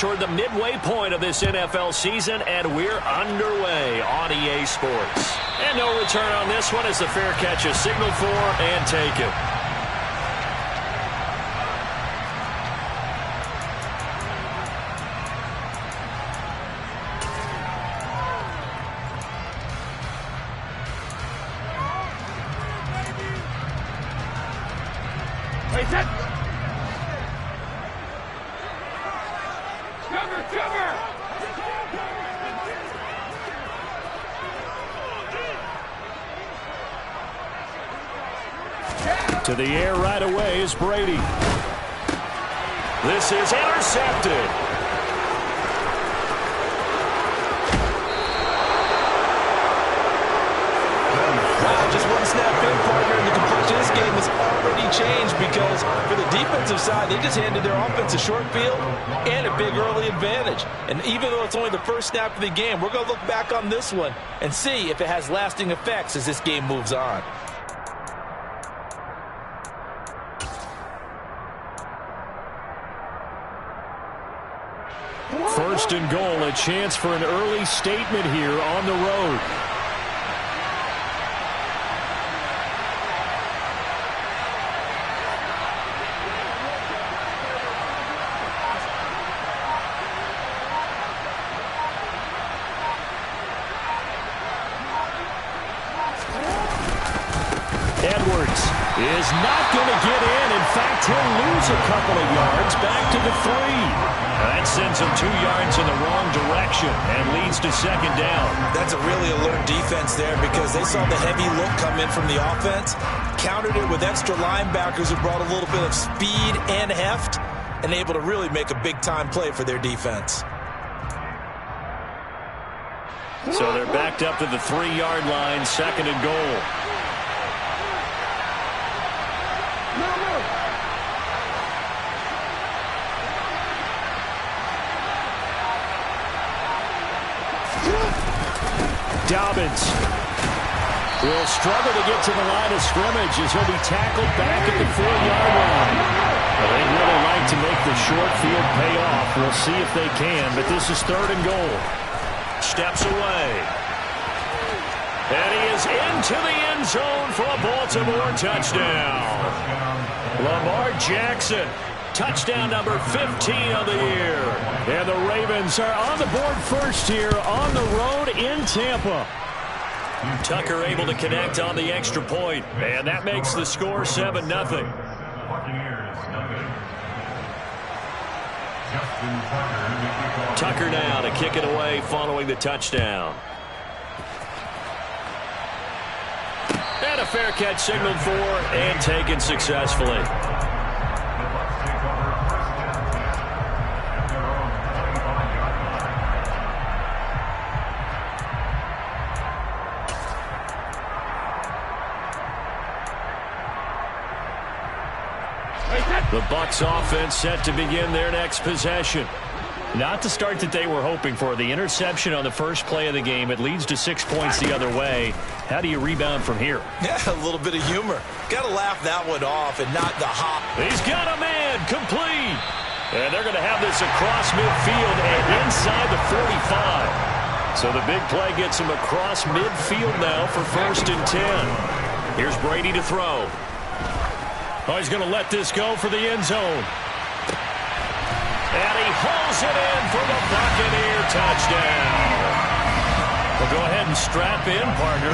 toward the midway point of this NFL season, and we're underway on EA Sports. And no return on this one as the fair catch is signaled for and taken. To the air right away is Brady. This is intercepted. Wow, just one snap in, partner, and the complexion of this game has already changed because for the defensive side, they just handed their offense a short field and a big early advantage. And even though it's only the first snap of the game, we're going to look back on this one and see if it has lasting effects as this game moves on. First and goal, a chance for an early statement here on the road. Edwards is not going to get in. In fact, he'll lose a couple of yards back to the 3. That sends him 2 yards in the wrong direction and leads to second down. That's a really alert defense there because they saw the heavy look come in from the offense, countered it with extra linebackers who brought a little bit of speed and heft, and able to really make a big-time play for their defense. So they're backed up to the 3-yard line, second and goal. Dobbins will struggle to get to the line of scrimmage as he'll be tackled back at the 4-yard line. Well, they'd really like to make the short field pay off. We'll see if they can, but this is third and goal. Steps away. And he is into the end zone for a Baltimore touchdown. Lamar Jackson. Touchdown number 15 of the year. And the Ravens are on the board first here on the road in Tampa. Tucker able to connect on the extra point, and that makes the score 7-0. Tucker now to kick it away following the touchdown. And a fair catch signaled for and taken successfully. The Bucs offense set to begin their next possession. Not the start that they were hoping for. The interception on the first play of the game. It leads to 6 points the other way. How do you rebound from here? Yeah, a little bit of humor. Got to laugh that one off and not the hop. He's got a man complete. And they're going to have this across midfield and inside the 45. So the big play gets him across midfield now for first and 10. Here's Brady to throw. Oh, he's going to let this go for the end zone. And he hauls it in for the Buccaneer touchdown. Well, go ahead and strap in, partner.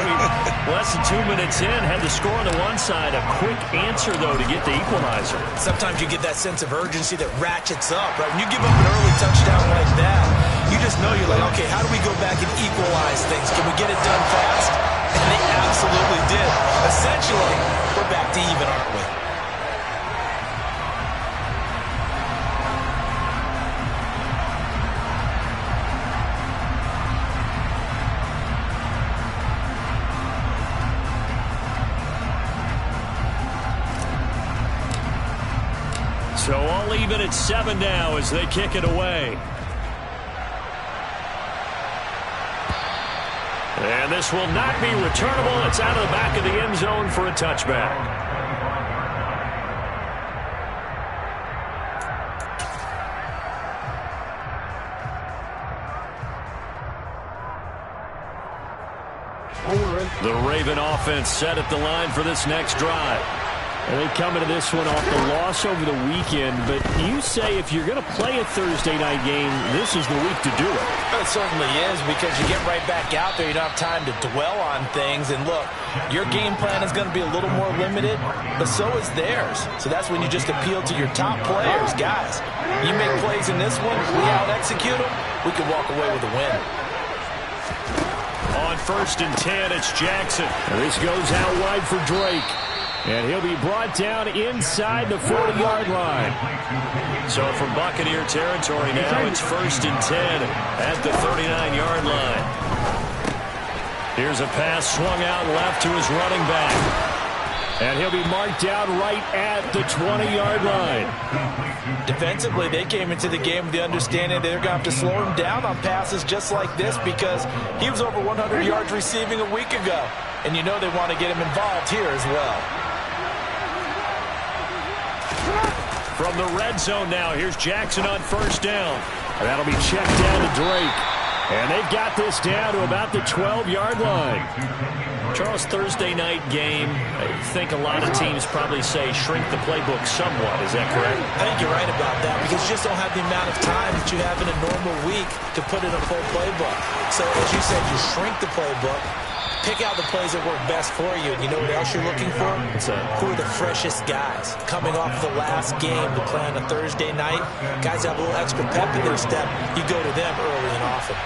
Less than 2 minutes in, had the score on the one side. A quick answer, though, to get the equalizer. Sometimes you get that sense of urgency that ratchets up, right? When you give up an early touchdown like that, you just know you're like, okay, how do we go back and equalize things? Can we get it done fast? And they absolutely did. Essentially, we're back to even, aren't we? So all even at 7 now as they kick it away. And this will not be returnable. It's out of the back of the end zone for a touchback. The Raven offense set at the line for this next drive. And they come into this one off the loss over the weekend, but you say if you're going to play a Thursday night game, this is the week to do it. It certainly is, because you get right back out there. You don't have time to dwell on things. And look, your game plan is going to be a little more limited, but so is theirs. So that's when you just appeal to your top players. Guys, you make plays in this one, we out-execute them, we can walk away with a win. On 1st and 10, it's Jackson. And this goes out wide for Drake. And he'll be brought down inside the 40-yard line. So from Buccaneer territory now, it's 1st and 10 at the 39-yard line. Here's a pass swung out left to his running back. And he'll be marked down right at the 20-yard line. Defensively, they came into the game with the understanding they're going to have to slow him down on passes just like this, because he was over 100 yards receiving a week ago. And you know they want to get him involved here as well. From the red zone now, here's Jackson on 1st down. And that'll be checked down to Drake. And they've got this down to about the 12-yard line. Charles, Thursday night game, I think a lot of teams probably say shrink the playbook somewhat. Is that correct? I think you're right about that, because you just don't have the amount of time that you have in a normal week to put in a full playbook. So as you said, you shrink the playbook, pick out the plays that work best for you, and you know what else you're looking for? Who are the freshest guys coming off the last game to play on a Thursday night? Guys have a little extra pep in their step. You go to them early and often.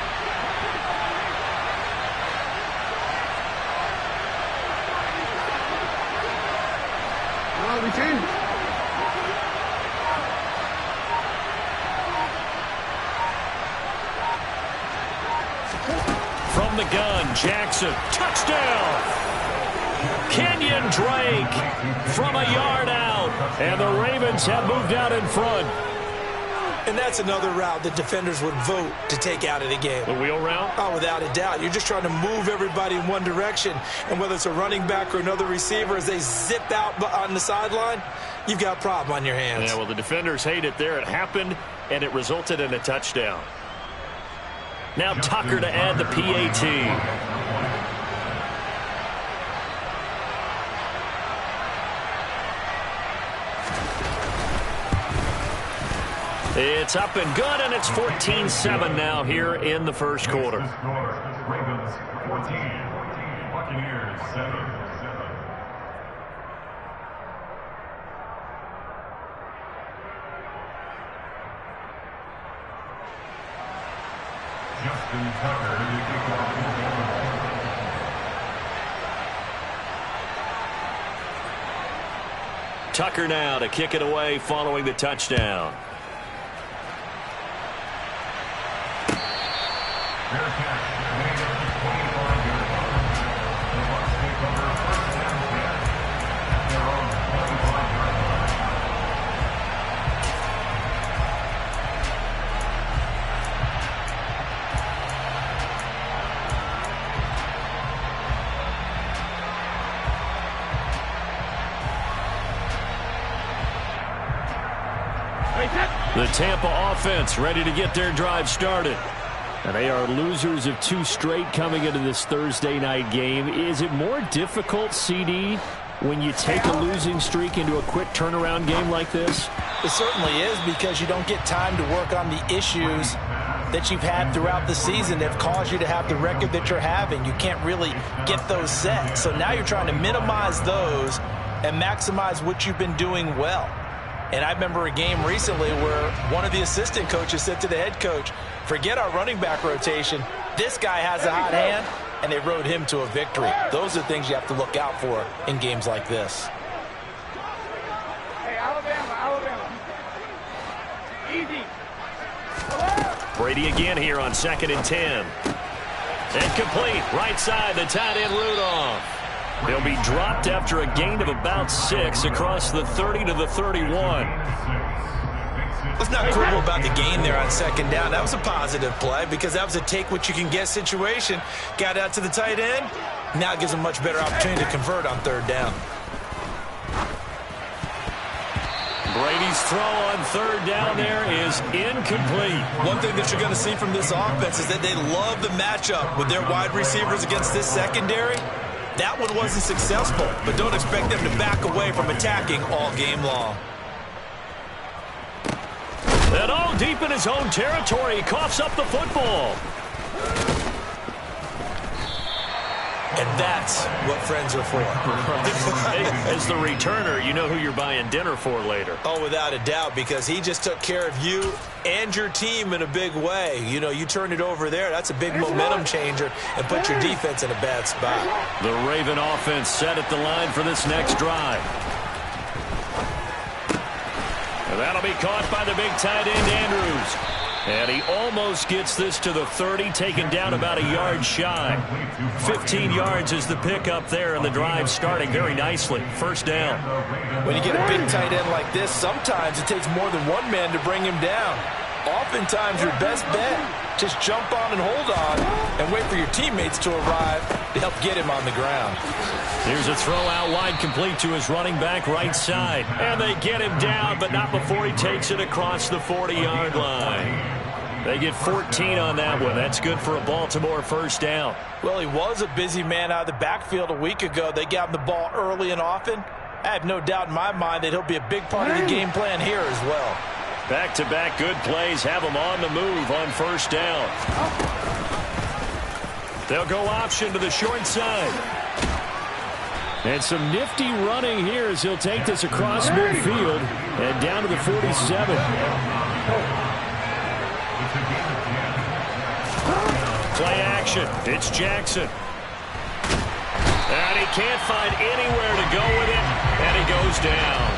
From the gun, Jackson, touchdown! Kenyon Drake from a yard out. And the Ravens have moved out in front. And that's another route that defenders would vote to take out of the game. The wheel route? Oh, without a doubt. You're just trying to move everybody in one direction. And whether it's a running back or another receiver, as they zip out on the sideline, you've got a problem on your hands. Yeah, well, the defenders hate it there. It happened, and it resulted in a touchdown. Now Tucker to add the PAT. It's up and good, and it's 14-7 now here in the first quarter. Ravens 14, Buccaneers 7. Justin Tucker to kick off the Tucker now to kick it away following the touchdown. The Tampa offense ready to get their drive started. And they are losers of 2 straight coming into this Thursday night game. Is it more difficult, CD, when you take a losing streak into a quick turnaround game like this? It certainly is, because you don't get time to work on the issues that you've had throughout the season that have caused you to have the record that you're having. You can't really get those set. So now you're trying to minimize those and maximize what you've been doing well. And I remember a game recently where one of the assistant coaches said to the head coach, forget our running back rotation. This guy has a hot hand, and they rode him to a victory. Those are things you have to look out for in games like this. Hey, Alabama. Easy. Brady again here on 2nd and 10. Incomplete. Right side, the tight end Rudolph. He'll be dropped after a gain of about 6 across the 30 to the 31. Let's not quibble about the gain there on 2nd down. That was a positive play, because that was a take-what-you-can-get situation. Got out to the tight end. Now it gives him a much better opportunity to convert on 3rd down. Brady Brady's throw on third down there is incomplete. One thing that you're going to see from this offense is that they love the matchup with their wide receivers against this secondary. That one wasn't successful, but don't expect them to back away from attacking all game long. And all deep in his own territory, he coughs up the football. And that's what friends are for. Hey, as the returner, you know who you're buying dinner for later. Oh, without a doubt, because he just took care of you and your team in a big way. You know, you turn it over there, that's a big momentum changer, and put your defense in a bad spot. The Raven offense set at the line for this next drive. And that'll be caught by the big tight end, Andrews. And he almost gets this to the 30, taken down about a yard shy. 15 yards is the pickup there, and the drive starting very nicely. First down. When you get a big tight end like this, sometimes it takes more than one man to bring him down. Oftentimes, your best bet, just jump on and hold on and wait for your teammates to arrive to help get him on the ground. Here's a throw out wide, complete to his running back right side. And they get him down, but not before he takes it across the 40-yard line. They get 14 on that one. That's good for a Baltimore first down. Well, he was a busy man out of the backfield a week ago. They got him the ball early and often. I have no doubt in my mind that he'll be a big part of the game plan here as well. Back-to-back good plays have him on the move on first down. They'll go option to the short side. And some nifty running here as he'll take this across midfield and down to the 47. Play action. It's Jackson. And he can't find anywhere to go with it, and he goes down.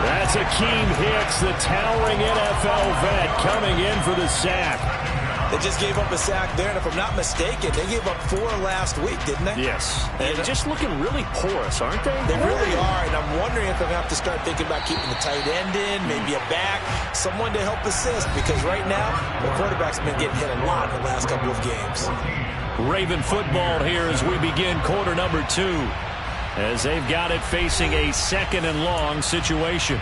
That's Akeem Hicks, the towering NFL vet, coming in for the sack. They just gave up a sack there, and if I'm not mistaken, they gave up 4 last week, didn't they? Yes. And just looking really porous, aren't they? They really are, and I'm wondering if they're going to have to start thinking about keeping the tight end in, maybe a back, someone to help assist, because right now, the quarterback's been getting hit a lot in the last couple of games. Raven football here as we begin quarter number 2, as they've got it facing a second and long situation.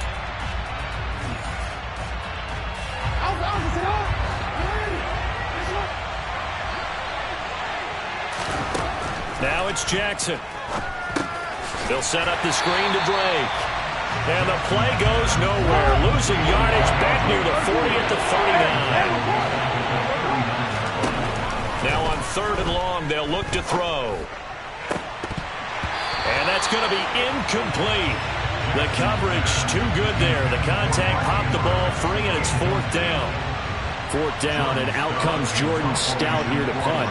Now it's Jackson. They'll set up the screen to Drake. And the play goes nowhere. Losing yardage back near the 40 at the 39. Now on third and long, they'll look to throw. And that's going to be incomplete. The coverage too good there. The contact popped the ball free, and it's fourth down. Fourth down, and out comes Jordan Stout here to punt.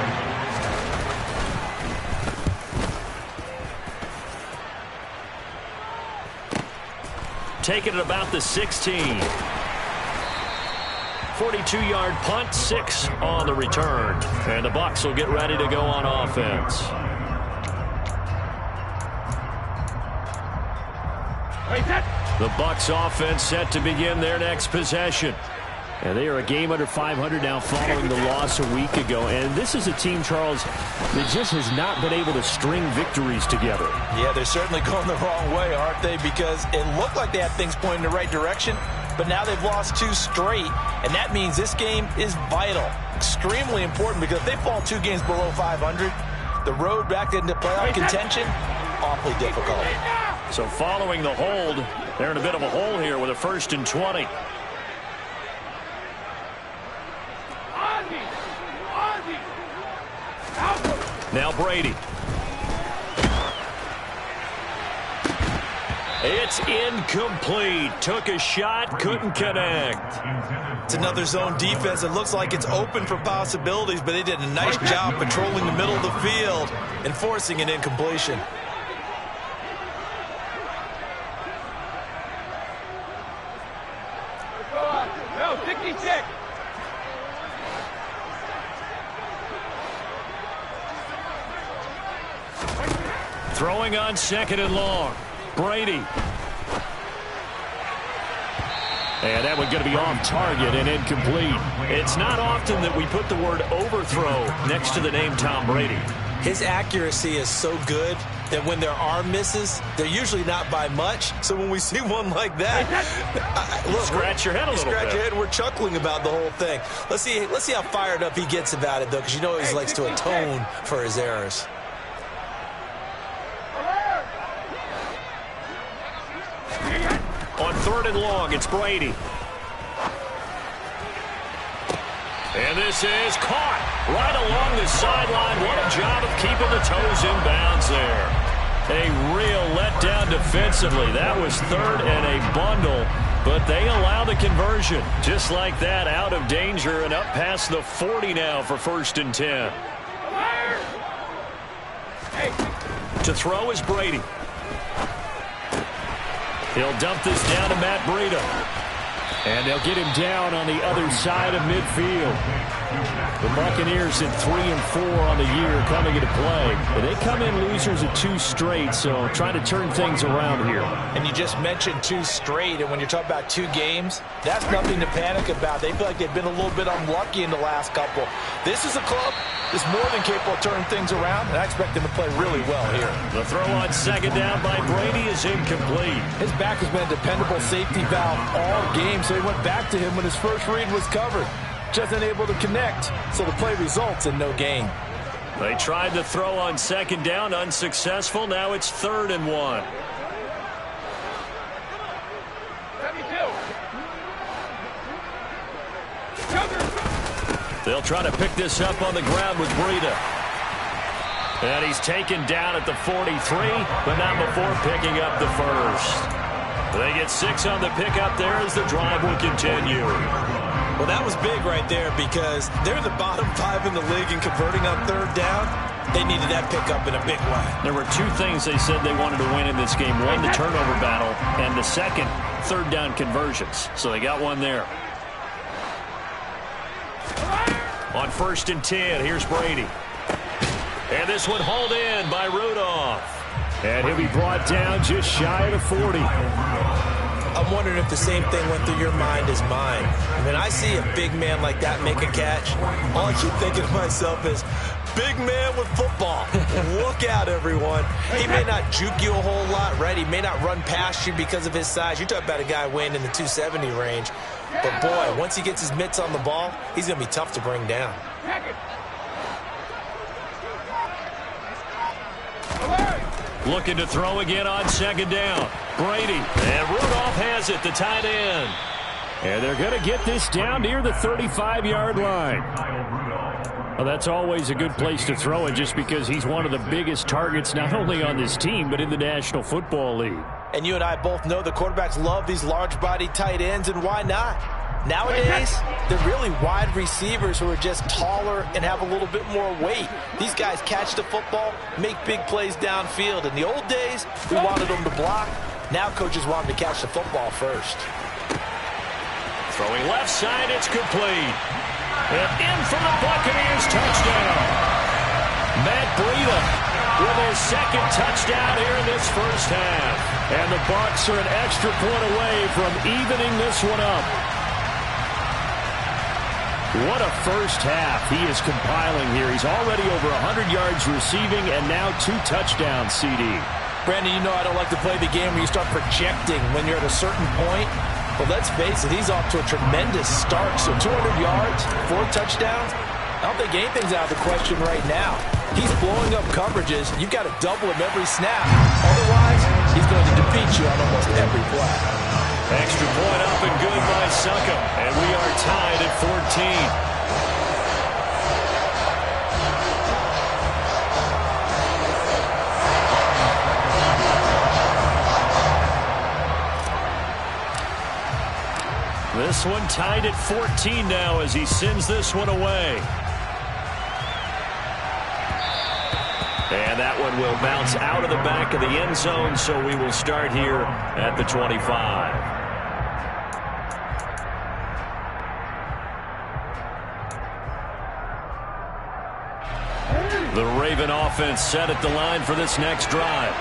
Taking it about the 16. 42-yard punt, 6 on the return. And the Bucs will get ready to go on offense. The Bucs offense set to begin their next possession. And they are a game under 500 now following the loss a week ago. And this is a team, Charles, that just has not been able to string victories together. Yeah, they're certainly going the wrong way, aren't they? Because it looked like they had things pointing in the right direction, but now they've lost 2 straight. And that means this game is vital, extremely important, because if they fall 2 games below 500, the road back into playoff contention, awfully difficult. So following the hold, they're in a bit of a hole here with a 1st and 20. Now Brady. It's incomplete. Took a shot, couldn't connect. It's another zone defense. It looks like it's open for possibilities, but they did a nice job patrolling the middle of the field and forcing an incompletion. No, 66. Throwing on 2nd and long. Brady. And that one going to be off target and incomplete. It's not often that we put the word overthrow next to the name Tom Brady. His accuracy is so good, that when there are misses, they're usually not by much. So when we see one like that, look, scratch your head a little bit. Scratch your head. We're chuckling about the whole thing. Let's see how fired up he gets about it, though, because you know he likes to atone for his errors. On 3rd and long, it's Brady. And this is caught right along the sideline. What a job of keeping the toes in bounds there. A real letdown defensively. That was 3rd and a bundle, but they allow the conversion. Just like that, out of danger and up past the 40 now for 1st and 10. To throw is Brady. He'll dump this down to Matt Breida. And they'll get him down on the other side of midfield. The Buccaneers at 3 and 4 on the year coming into play. But they come in losers at 2 straight, so trying to turn things around here. And you just mentioned 2 straight, and when you're talking about 2 games, that's nothing to panic about. They feel like they've been a little bit unlucky in the last couple. This is a club that's more than capable of turning things around, and I expect them to play really well here. The throw on 2nd down by Brady is incomplete. His back has been a dependable safety valve all game, so he went back to him when his first read was covered. Just unable to connect, so the play results in no gain. They tried to throw on 2nd down, unsuccessful. Now it's 3rd and 1. They'll try to pick this up on the ground with Breida. And he's taken down at the 43, but not before picking up the first. They get 6 on the pickup there as the drive will continue. Well, that was big right there because they're the bottom 5 in the league in converting on 3rd down. They needed that pickup in a big way. There were 2 things they said they wanted to win in this game. One, the turnover battle, and the second, 3rd down conversions. So they got one there. On 1st and 10, here's Brady. And this one hauled in by Rudolph. And he'll be brought down just shy of the 40. I'm wondering if the same thing went through your mind as mine. When I see a big man like that make a catch, all I keep thinking to myself is, big man with football. Look out, everyone. He may not juke you a whole lot, right? He may not run past you because of his size. You're talking about a guy weighing in the 270 range. But, boy, once he gets his mitts on the ball, he's going to be tough to bring down. Looking to throw again on 2nd down. Brady. And Rudolph has it, the tight end. And they're going to get this down near the 35-yard line. Well, that's always a good place to throw it just because he's one of the biggest targets not only on this team but in the National Football League. And you and I both know the quarterbacks love these large-body tight ends, and why not? Nowadays, they're really wide receivers who are just taller and have a little bit more weight. These guys catch the football, make big plays downfield. In the old days, we wanted them to block. Now coaches want them to catch the football first. Throwing left side, it's complete. And in for the Buccaneers, touchdown. Matt Breida with his 2nd touchdown here in this first half. And the Bucs are an extra point away from evening this one up. What a first half he is compiling here. He's already over 100 yards receiving and now 2 touchdowns, CD. Brandon, you know I don't like to play the game where you start projecting when you're at a certain point. But let's face it, he's off to a tremendous start. So 200 yards, 4 touchdowns. I don't think anything's out of the question right now. He's blowing up coverages. You've got to double him every snap. Otherwise, he's going to defeat you on almost every play. Extra point up and good by Suckham. And we are tied at 14. This one tied at 14 now as he sends this one away. And that one will bounce out of the back of the end zone, so we will start here at the 25. The Raven offense set at the line for this next drive.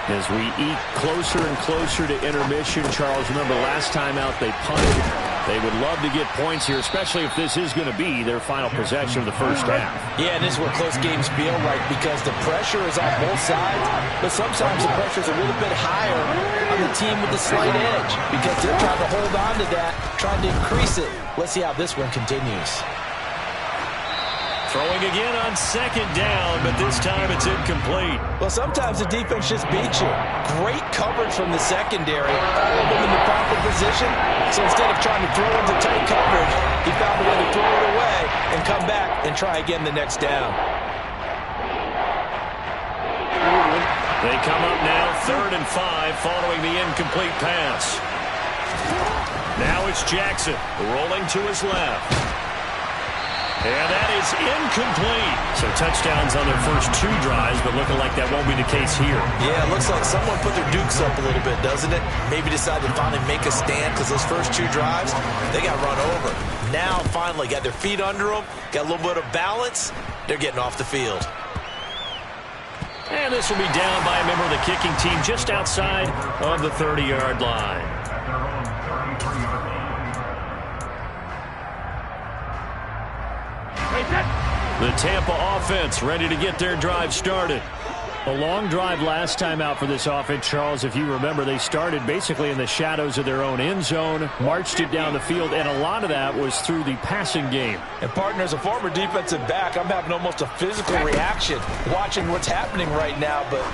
As we eat closer and closer to intermission, Charles, remember last time out they punted. They would love to get points here, especially if this is going to be their final possession of the first half. Yeah, and this is where close games feel like because the pressure is on both sides, but sometimes the pressure is a little bit higher on the team with the slight edge because they're trying to hold on to that, trying to increase it. Let's see how this one continues. Throwing again on second down, but this time it's incomplete. Well, sometimes the defense just beats you. Great coverage from the secondary, all of them in the proper position. So instead of trying to throw into tight coverage, he found a way to throw it away and come back and try again the next down. They come up now 3rd and 5 following the incomplete pass. Now it's Jackson rolling to his left. And that is incomplete. So touchdowns on their first 2 drives, but looking like that won't be the case here. Yeah, it looks like someone put their dukes up a little bit, doesn't it? Maybe decided to finally make a stand because those first 2 drives, they got run over. Now, finally, got their feet under them, got a little bit of balance. They're getting off the field. And this will be down by a member of the kicking team just outside of the 30-yard line. At their own 33-yard line. The Tampa offense ready to get their drive started. A long drive last time out for this offense, Charles. If you remember, they started basically in the shadows of their own end zone, marched it down the field, and a lot of that was through the passing game. And, partner, as a former defensive back, I'm having almost a physical reaction watching what's happening right now. But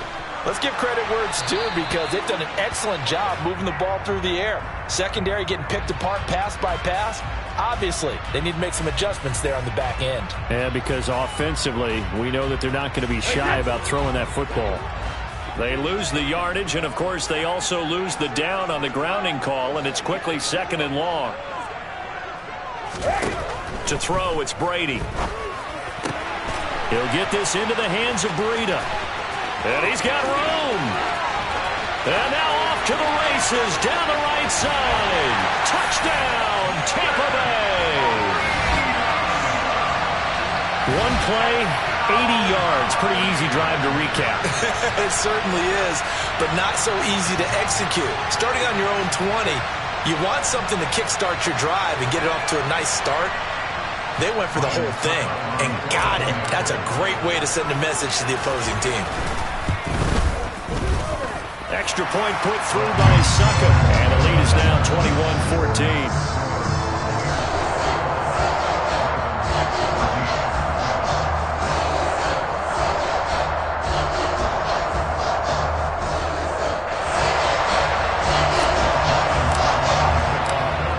let's give credit where it's due because they've done an excellent job moving the ball through the air. Secondary getting picked apart pass by pass. Obviously, they need to make some adjustments there on the back end. And because offensively, we know that they're not going to be shy about throwing that football. They lose the yardage, and, of course, they also lose the down on the grounding call, and it's quickly 2nd and long. To throw, it's Brady. He'll get this into the hands of Breida. And he's got room. And now off to the races down the right side. Touchdown, Tampa Bay. One play, 80 yards. Pretty easy drive to recap. It certainly is, but not so easy to execute. Starting on your own 20, you want something to kickstart your drive and get it off to a nice start. They went for the whole thing and got it. That's a great way to send a message to the opposing team. Extra point put through by Suckup, and the lead is now 21-14.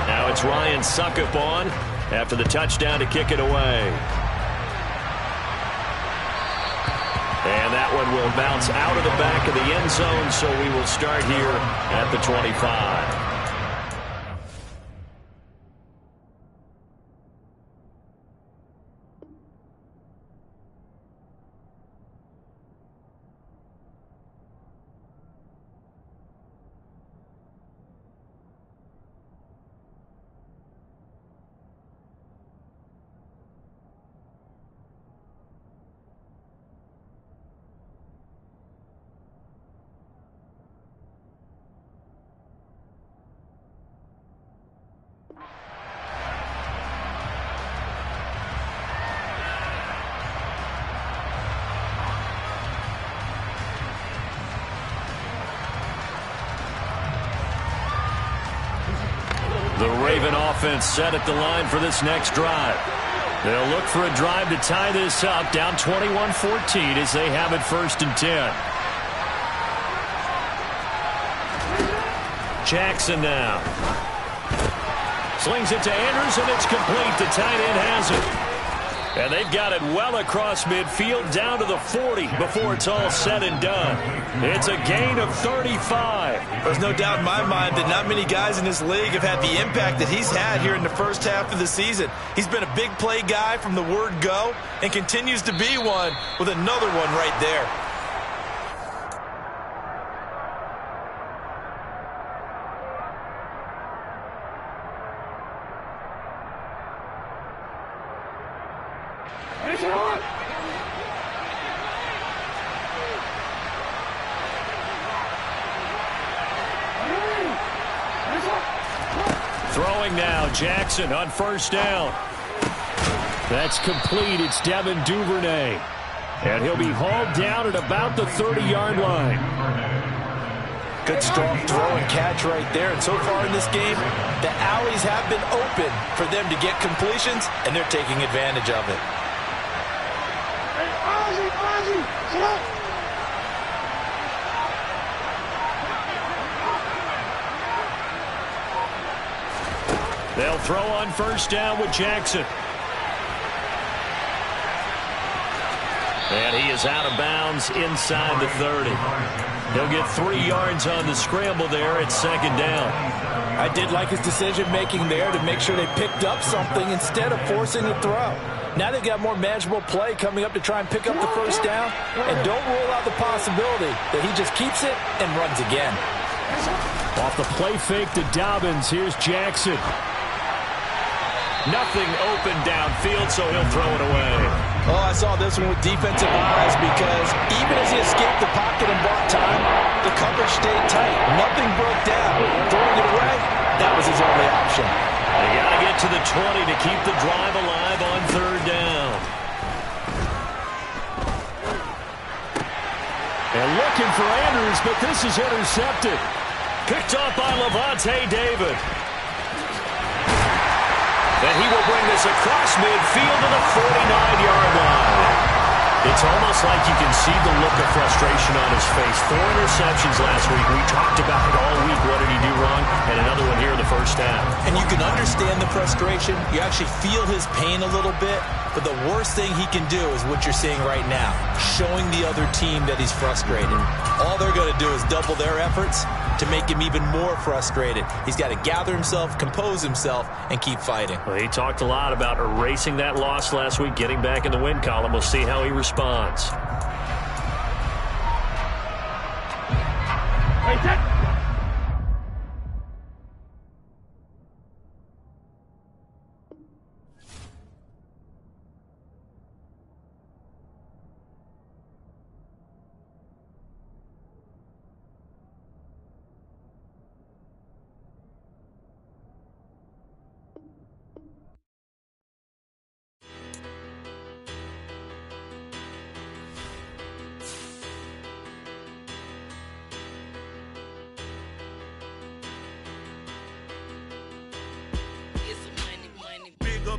Now it's Ryan Suckup on after the touchdown to kick it away. And that one will bounce out of the back of the end zone, so we will start here at the 25. The Raven offense set at the line for this next drive. They'll look for a drive to tie this up, down 21-14 as they have it 1st and 10. Jackson now. Slings it to Andrews, and it's complete. The tight end has it. And they've got it well across midfield down to the 40 before it's all said and done. It's a gain of 35. There's no doubt in my mind that not many guys in this league have had the impact that he's had here in the first half of the season. He's been a big play guy from the word go and continues to be one with another one right there. Throwing throwing now. Jackson on first down. That's complete. It's Devin Duvernay. And he'll be hauled down at about the 30-yard line. Good strong throw and catch right there. And so far in this game, the alleys have been open for them to get completions, and they're taking advantage of it. Hey, Ozzie, sit up. They'll throw on first down with Jackson. And he is out of bounds inside the 30. He'll get 3 yards on the scramble there at second down. I did like his decision-making there to make sure they picked up something instead of forcing the throw. Now they've got more manageable play coming up to try and pick up the first down. And don't rule out the possibility that he just keeps it and runs again. Off the play fake to Dobbins. Here's Jackson. Nothing open downfield, so he'll throw it away. Oh, I saw this one with defensive eyes because even as he escaped the pocket and bought time, the coverage stayed tight. Nothing broke down. Throwing it away, that was his only option. They got to get to the 20 to keep the drive alive on third down. And looking for Andrews, but this is intercepted. Picked off by Levante David. And he will bring this across midfield to the 49-yard line. It's almost like you can see the look of frustration on his face. 4 interceptions last week. We talked about it all week. What did he do wrong? And another one here in the first half. And you can understand the frustration. You actually feel his pain a little bit. But the worst thing he can do is what you're seeing right now, showing the other team that he's frustrated. All they're going to do is double their efforts to make him even more frustrated. He's got to gather himself, compose himself, and keep fighting. Well, he talked a lot about erasing that loss last week, getting back in the win column. We'll see how he responds. Hey, Jack.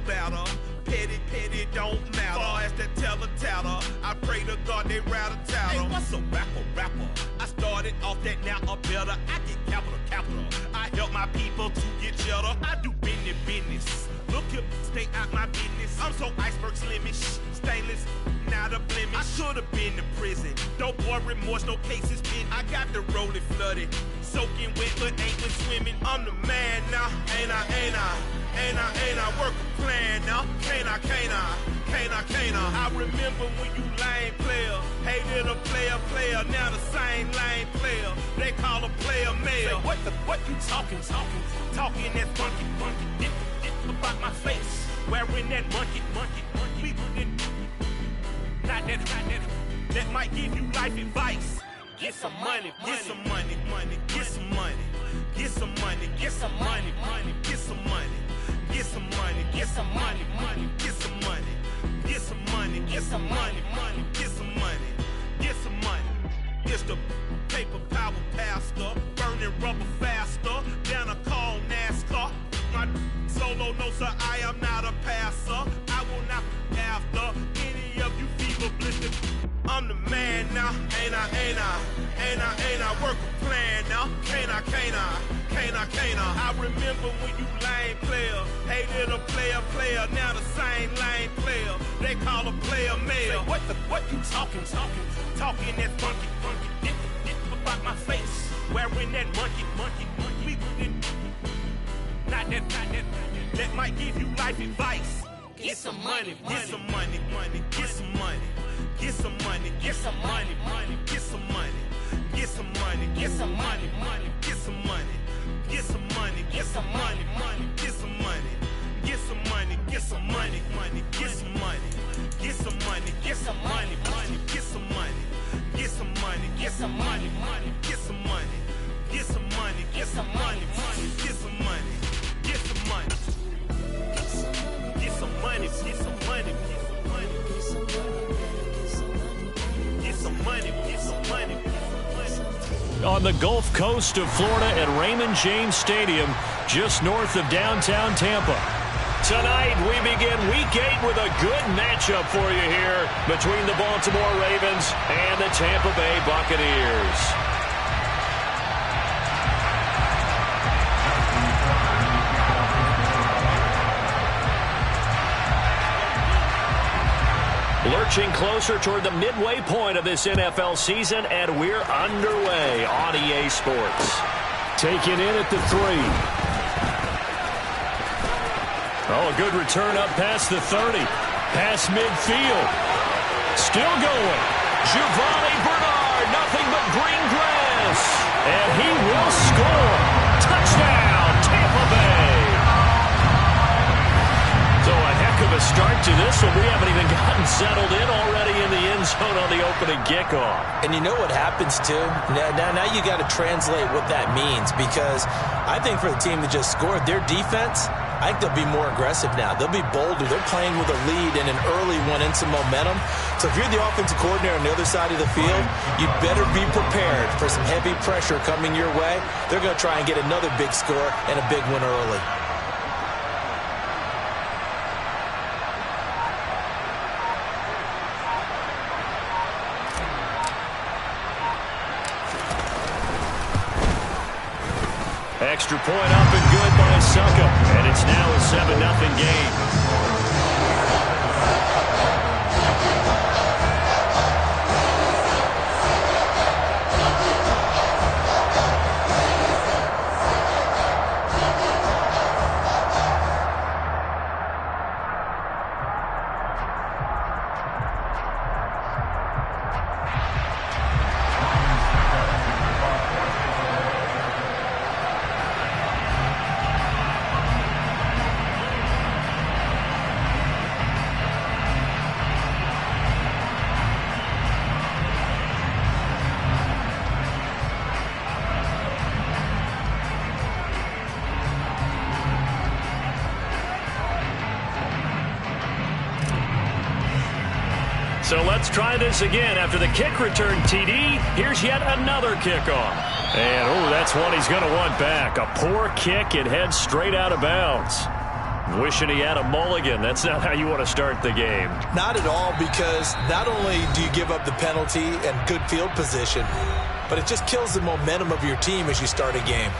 Better. Petty don't matter. Far as that teller, I pray to God they rattle tattle. Hey, what's a rapper? I started off that, now I'm better. I get capital. I help my people to get cheddar. I do business. Look here, stay out my business. I'm so iceberg slimish, stainless, not a blemish. I should have been to prison. No boy remorse, no cases pinned. I got the rolling flooded, soaking wet, but ain't been swimming. I'm the man now, ain't I? Work a plan now, can't I? I remember when you lame player, hated a player, now the same lame player. They call a player mayor. Say, what you talking that funky, dip about my face, wearing that monkey. Not that might give you life advice. Get some money. It's the paper power pastor, burning rubber faster, down a call NASCAR. My solo, no sir, I am not a passer. I will not after any of you fever blistered. I'm the man now, ain't I? Work a plan now, can't I? I remember when you lame player, hated a player, now the same lame player. They call a player mayor. Say, what you talking that funky, dip about my face, wearing that monkey. Not that might give you life advice. Get some money. Get some money. on the Gulf Coast of Florida at Raymond James Stadium, just north of downtown Tampa. Tonight, we begin Week 8 with a good matchup for you here between the Baltimore Ravens and the Tampa Bay Buccaneers. Lurching closer toward the midway point of this NFL season, and we're underway on EA Sports. Taken in at the 3. Oh, a good return up past the 30. Past midfield. Still going. Giovanni Bernard, nothing but green grass. And he will score. Touchdown, Tampa Bay. So a heck of a start to this one. We haven't even gotten settled in already in the end zone on the opening kickoff. And you know what happens, too? Now you got to translate what that means, because I think for the team that just scored, their defense, I think they'll be more aggressive now. They'll be bolder. They're playing with a lead and an early one and some momentum. So if you're the offensive coordinator on the other side of the field, you better be prepared for some heavy pressure coming your way. They're going to try and get another big score and a big one early. Extra point up and good by Suckup. And it's now a 7-0 game. So let's try this again. After the kick return TD, here's yet another kickoff. And, oh, that's one he's going to want back. A poor kick. It heads straight out of bounds. Wishing he had a mulligan. That's not how you want to start the game. Not at all, because not only do you give up the penalty and good field position, but it just kills the momentum of your team as you start a game.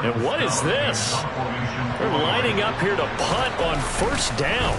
And what is this? They're lining up here to punt on first down.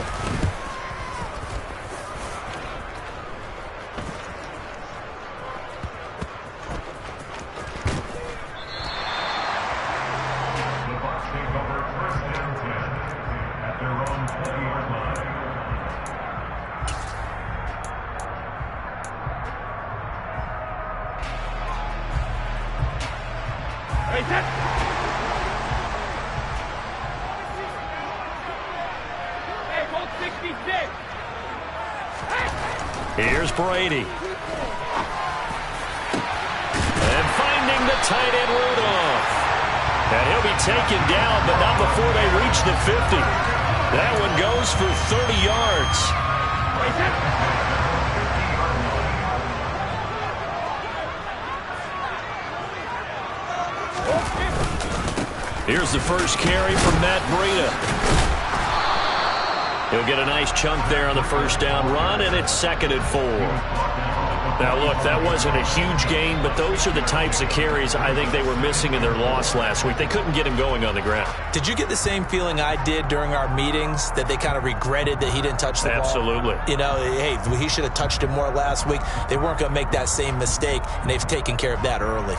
Here's Brady. And finding the tight end Rudolph. And he'll be taken down, but not before they reach the 50. That one goes for 30 yards. Here's the first carry from Matt Breida. He'll get a nice chunk there on the first down run, and it's 2nd and 4. Now, look, that wasn't a huge gain, but those are the types of carries I think they were missing in their loss last week. They couldn't get him going on the ground. Did you get the same feeling I did during our meetings, that they kind of regretted that he didn't touch the ball? Absolutely. You know, hey, he should have touched it more last week. They weren't going to make that same mistake, and they've taken care of that early.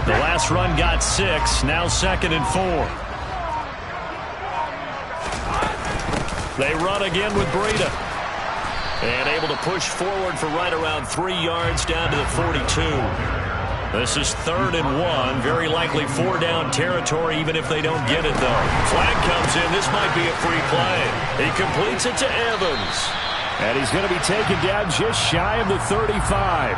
The last run got 6, now 2nd and 4. They run again with Breida. And able to push forward for right around 3 yards down to the 42. This is 3rd and 1. Very likely 4-down territory, even if they don't get it, though. Flag comes in. This might be a free play. He completes it to Evans. And he's going to be taken down just shy of the 35.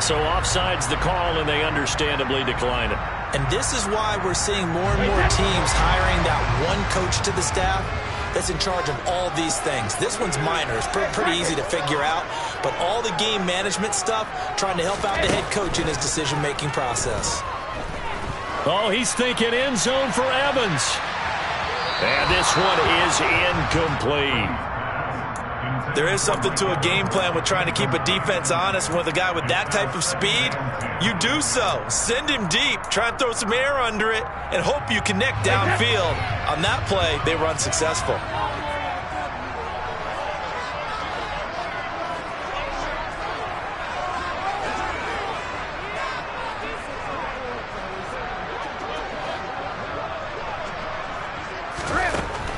So offside's the call, and they understandably decline it. And this is why we're seeing more and more teams hiring that one coach to the staff that's in charge of all these things. This one's minor. It's pretty easy to figure out. But all the game management stuff, trying to help out the head coach in his decision-making process. Oh, he's thinking end zone for Evans. And this one is incomplete. There is something to a game plan with trying to keep a defense honest. With a guy with that type of speed, you do so. Send him deep, try and throw some air under it, and hope you connect downfield. On that play, they were unsuccessful.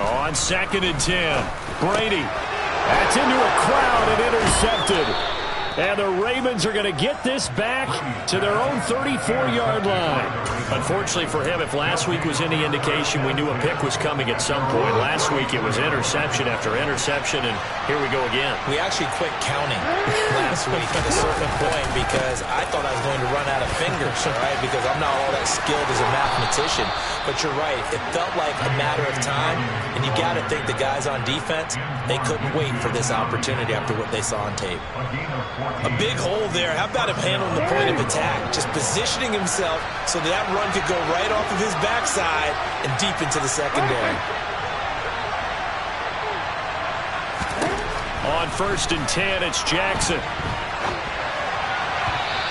On 2nd and 10, Brady. That's into a crowd and intercepted. And the Ravens are going to get this back to their own 34-yard line. Unfortunately for him, if last week was any indication, we knew a pick was coming at some point. Last week it was interception after interception, and here we go again. We actually quit counting last week at a certain point because I thought I was going to run out of fingers, right? Because I'm not all that skilled as a mathematician. But you're right. It felt like a matter of time, and you got to think the guys on defense, they couldn't wait for this opportunity after what they saw on tape. A big hole there. How about him handling the point of attack? Just positioning himself so that run could go right off of his backside and deep into the secondary. On 1st and 10, it's Jackson.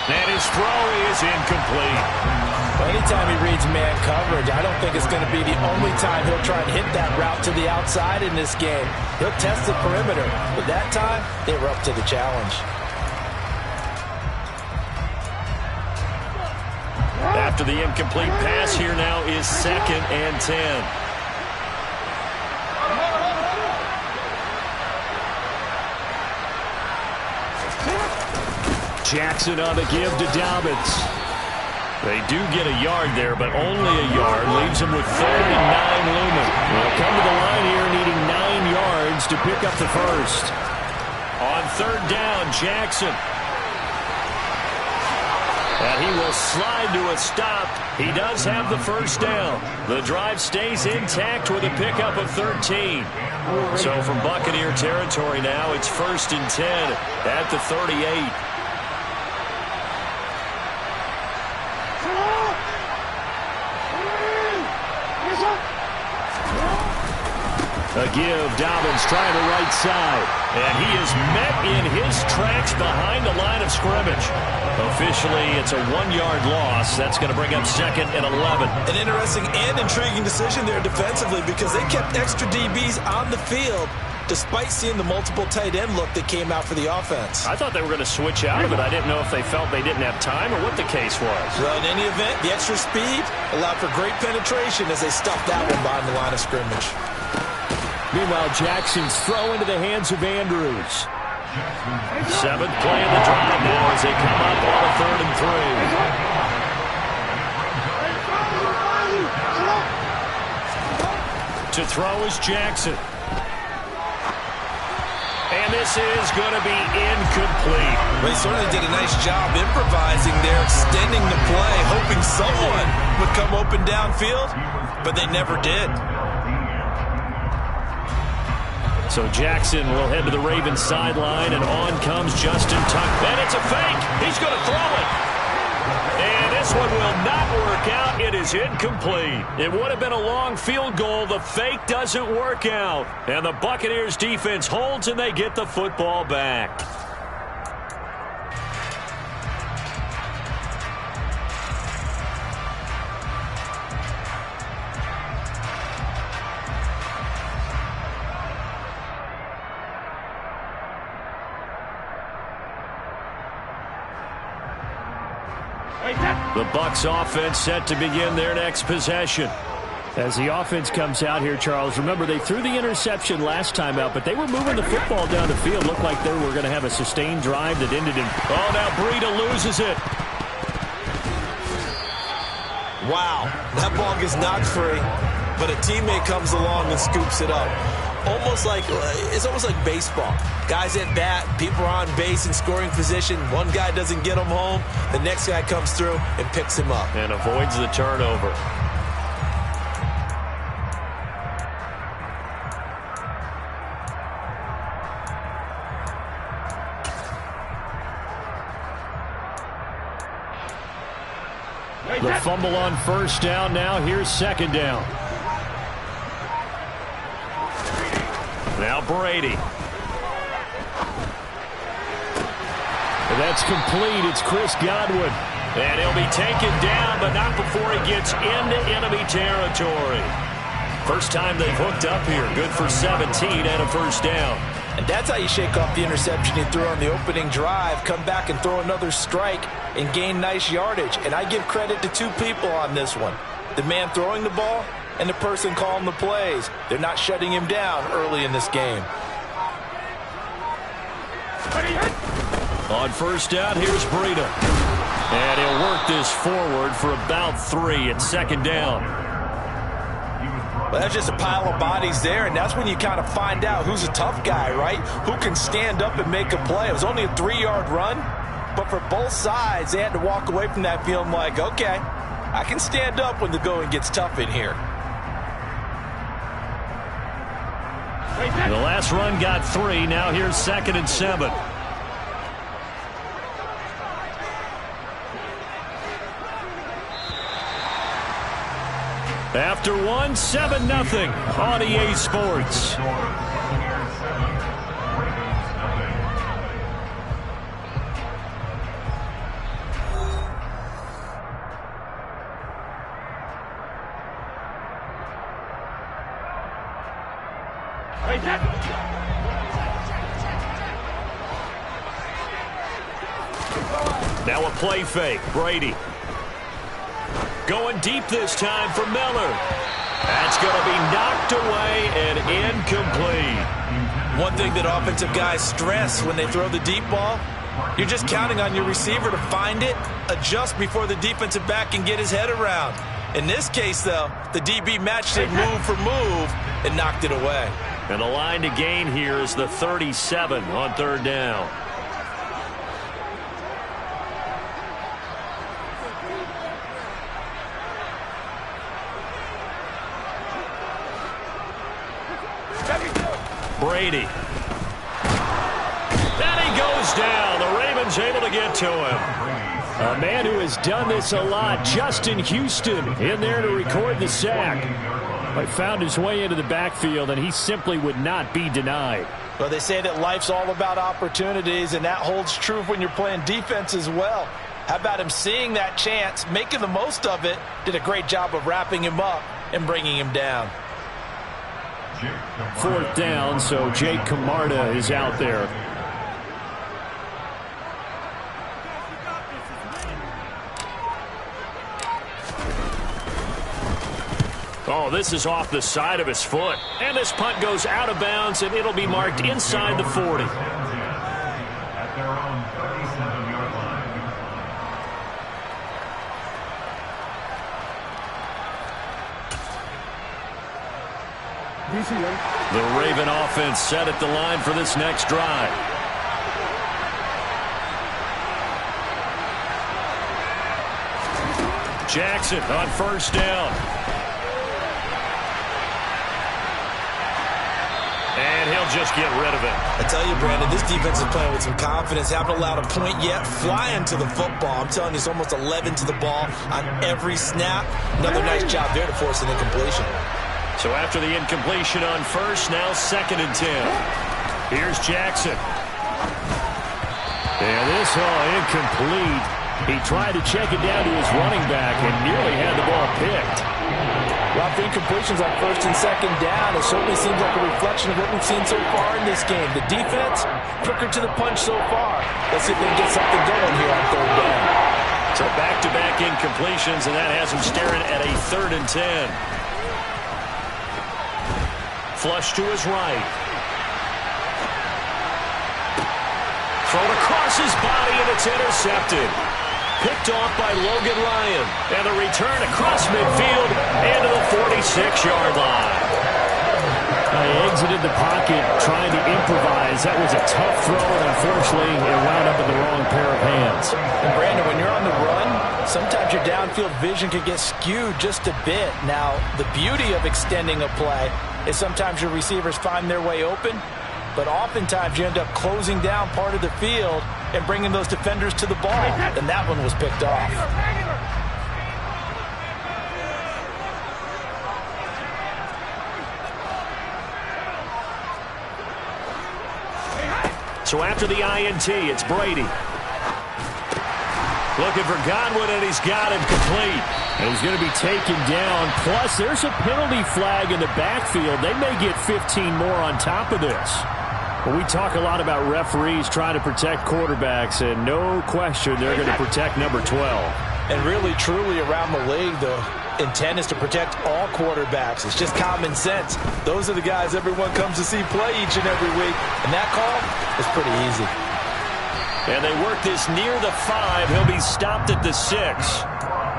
And his throw is incomplete. Well, anytime he reads man coverage, I don't think it's going to be the only time he'll try and hit that route to the outside in this game. He'll test the perimeter, but that time, they were up to the challenge. After the incomplete pass, here now is 2nd and 10. Jackson on the give to Dobbins. They do get a yard there, but only a yard. Leaves them with 3rd and 9 looming. They'll come to the line here needing 9 yards to pick up the first. On 3rd down, Jackson. And he will slide to a stop. He does have the first down. The drive stays intact with a pickup of 13. So from Buccaneer territory now, it's 1st and 10 at the 38. A give, Dobbins trying the right side. And he is met in his tracks behind the line of scrimmage. Officially, it's a 1-yard loss. That's going to bring up 2nd and 11. An interesting and intriguing decision there defensively because they kept extra DBs on the field despite seeing the multiple tight end look that came out for the offense. I thought they were going to switch out of it. I didn't know if they felt they didn't have time or what the case was. Well, in any event, the extra speed allowed for great penetration as they stuffed that one behind the line of scrimmage. Meanwhile, Jackson's throw into the hands of Andrews. 7th play of the drive now as they come up on a 3rd and 3. To throw is Jackson. And this is going to be incomplete. They certainly did a nice job improvising there, extending the play, hoping someone would come open downfield, but they never did. So Jackson will head to the Ravens sideline, and on comes Justin Tucker. And it's a fake. He's going to throw it. And this one will not work out. It is incomplete. It would have been a long field goal. The fake doesn't work out. And the Buccaneers defense holds, and they get the football back. The Bucs offense set to begin their next possession. As the offense comes out here, Charles, remember they threw the interception last time out, but they were moving the football down the field. Looked like they were going to have a sustained drive that ended in... Oh, now Breida loses it. Wow, that ball gets knocked free, but a teammate comes along and scoops it up. It's almost like baseball. Guys at bat, people are on base in scoring position. One guy doesn't get him home. The next guy comes through and picks him up. And avoids the turnover. The fumble on 1st down. Now here's 2nd down. Now Brady. That's complete. It's Chris Godwin. And he'll be taken down, but not before he gets into enemy territory. First time they've hooked up here. Good for 17 and a 1st down. And that's how you shake off the interception you threw on the opening drive. Come back and throw another strike and gain nice yardage. And I give credit to 2 people on this one. The man throwing the ball and the person calling the plays. They're not shutting him down early in this game. On 1st down, here's Breida. And he'll work this forward for about 3 at 2nd down. Well, that's just a pile of bodies there, and that's when you kind of find out who's a tough guy, right? Who can stand up and make a play. It was only a 3-yard run, but for both sides, they had to walk away from that feeling like, okay, I can stand up when the going gets tough in here. The last run got 3. Now here's 2nd and 7. After 1, 7-0 on EA Sports. Now a play fake. Brady. Going deep this time for Miller. That's going to be knocked away and incomplete. One thing that offensive guys stress when they throw the deep ball, you're just counting on your receiver to find it, adjust before the defensive back can get his head around. In this case, though, the DB matched it move for move and knocked it away. And the line to gain here is the 37 on 3rd down. Brady. And he goes down. The Ravens able to get to him. A man who has done this a lot, Justin Houston, in there to record the sack. He found his way into the backfield, and he simply would not be denied. Well, they say that life's all about opportunities, and that holds true when you're playing defense as well. How about him seeing that chance, making the most of it, did a great job of wrapping him up and bringing him down. 4th down, so Jake Camarda is out there. Oh, this is off the side of his foot. And this punt goes out of bounds, and it'll be marked inside the 40. At their own 37-yard line. The Raven offense set at the line for this next drive. Jackson on 1st down. And he'll just get rid of it. I tell you, Brandon, this defense is playing with some confidence. Haven't allowed a point yet. Flying to the football. I'm telling you, it's almost 11 to the ball on every snap. Another nice job there to force an incompletion. So after the incompletion on 1st, now 2nd and 10. Here's Jackson. And this incomplete. He tried to check it down to his running back and nearly had the ball picked. Well, the incompletions on 1st and 2nd down, it certainly seems like a reflection of what we've seen so far in this game. The defense, quicker to the punch so far. Let's see if they can get something going here on 3rd down. So back-to-back incompletions, and that has him staring at a 3rd and 10. Flush to his right. Thrown across his body, and it's intercepted. Picked off by Logan Ryan. And the return across midfield and to the 46-yard line. He exited the pocket trying to improvise. That was a tough throw, and unfortunately, it wound up in the wrong pair of hands. And Brandon, when you're on the run, sometimes your downfield vision can get skewed just a bit. Now, the beauty of extending a play is sometimes your receivers find their way open, but oftentimes you end up closing down part of the field and bringing those defenders to the ball, and that one was picked off. So after the INT, it's Brady. Looking for Godwin, and he's got him complete. And he's going to be taken down. Plus, there's a penalty flag in the backfield. They may get 15 more on top of this. Well, we talk a lot about referees trying to protect quarterbacks, and no question they're going to protect number 12. And really, truly, around the league, the intent is to protect all quarterbacks. It's just common sense. Those are the guys everyone comes to see play each and every week, and that call is pretty easy. And they work this near the 5. He'll be stopped at the 6.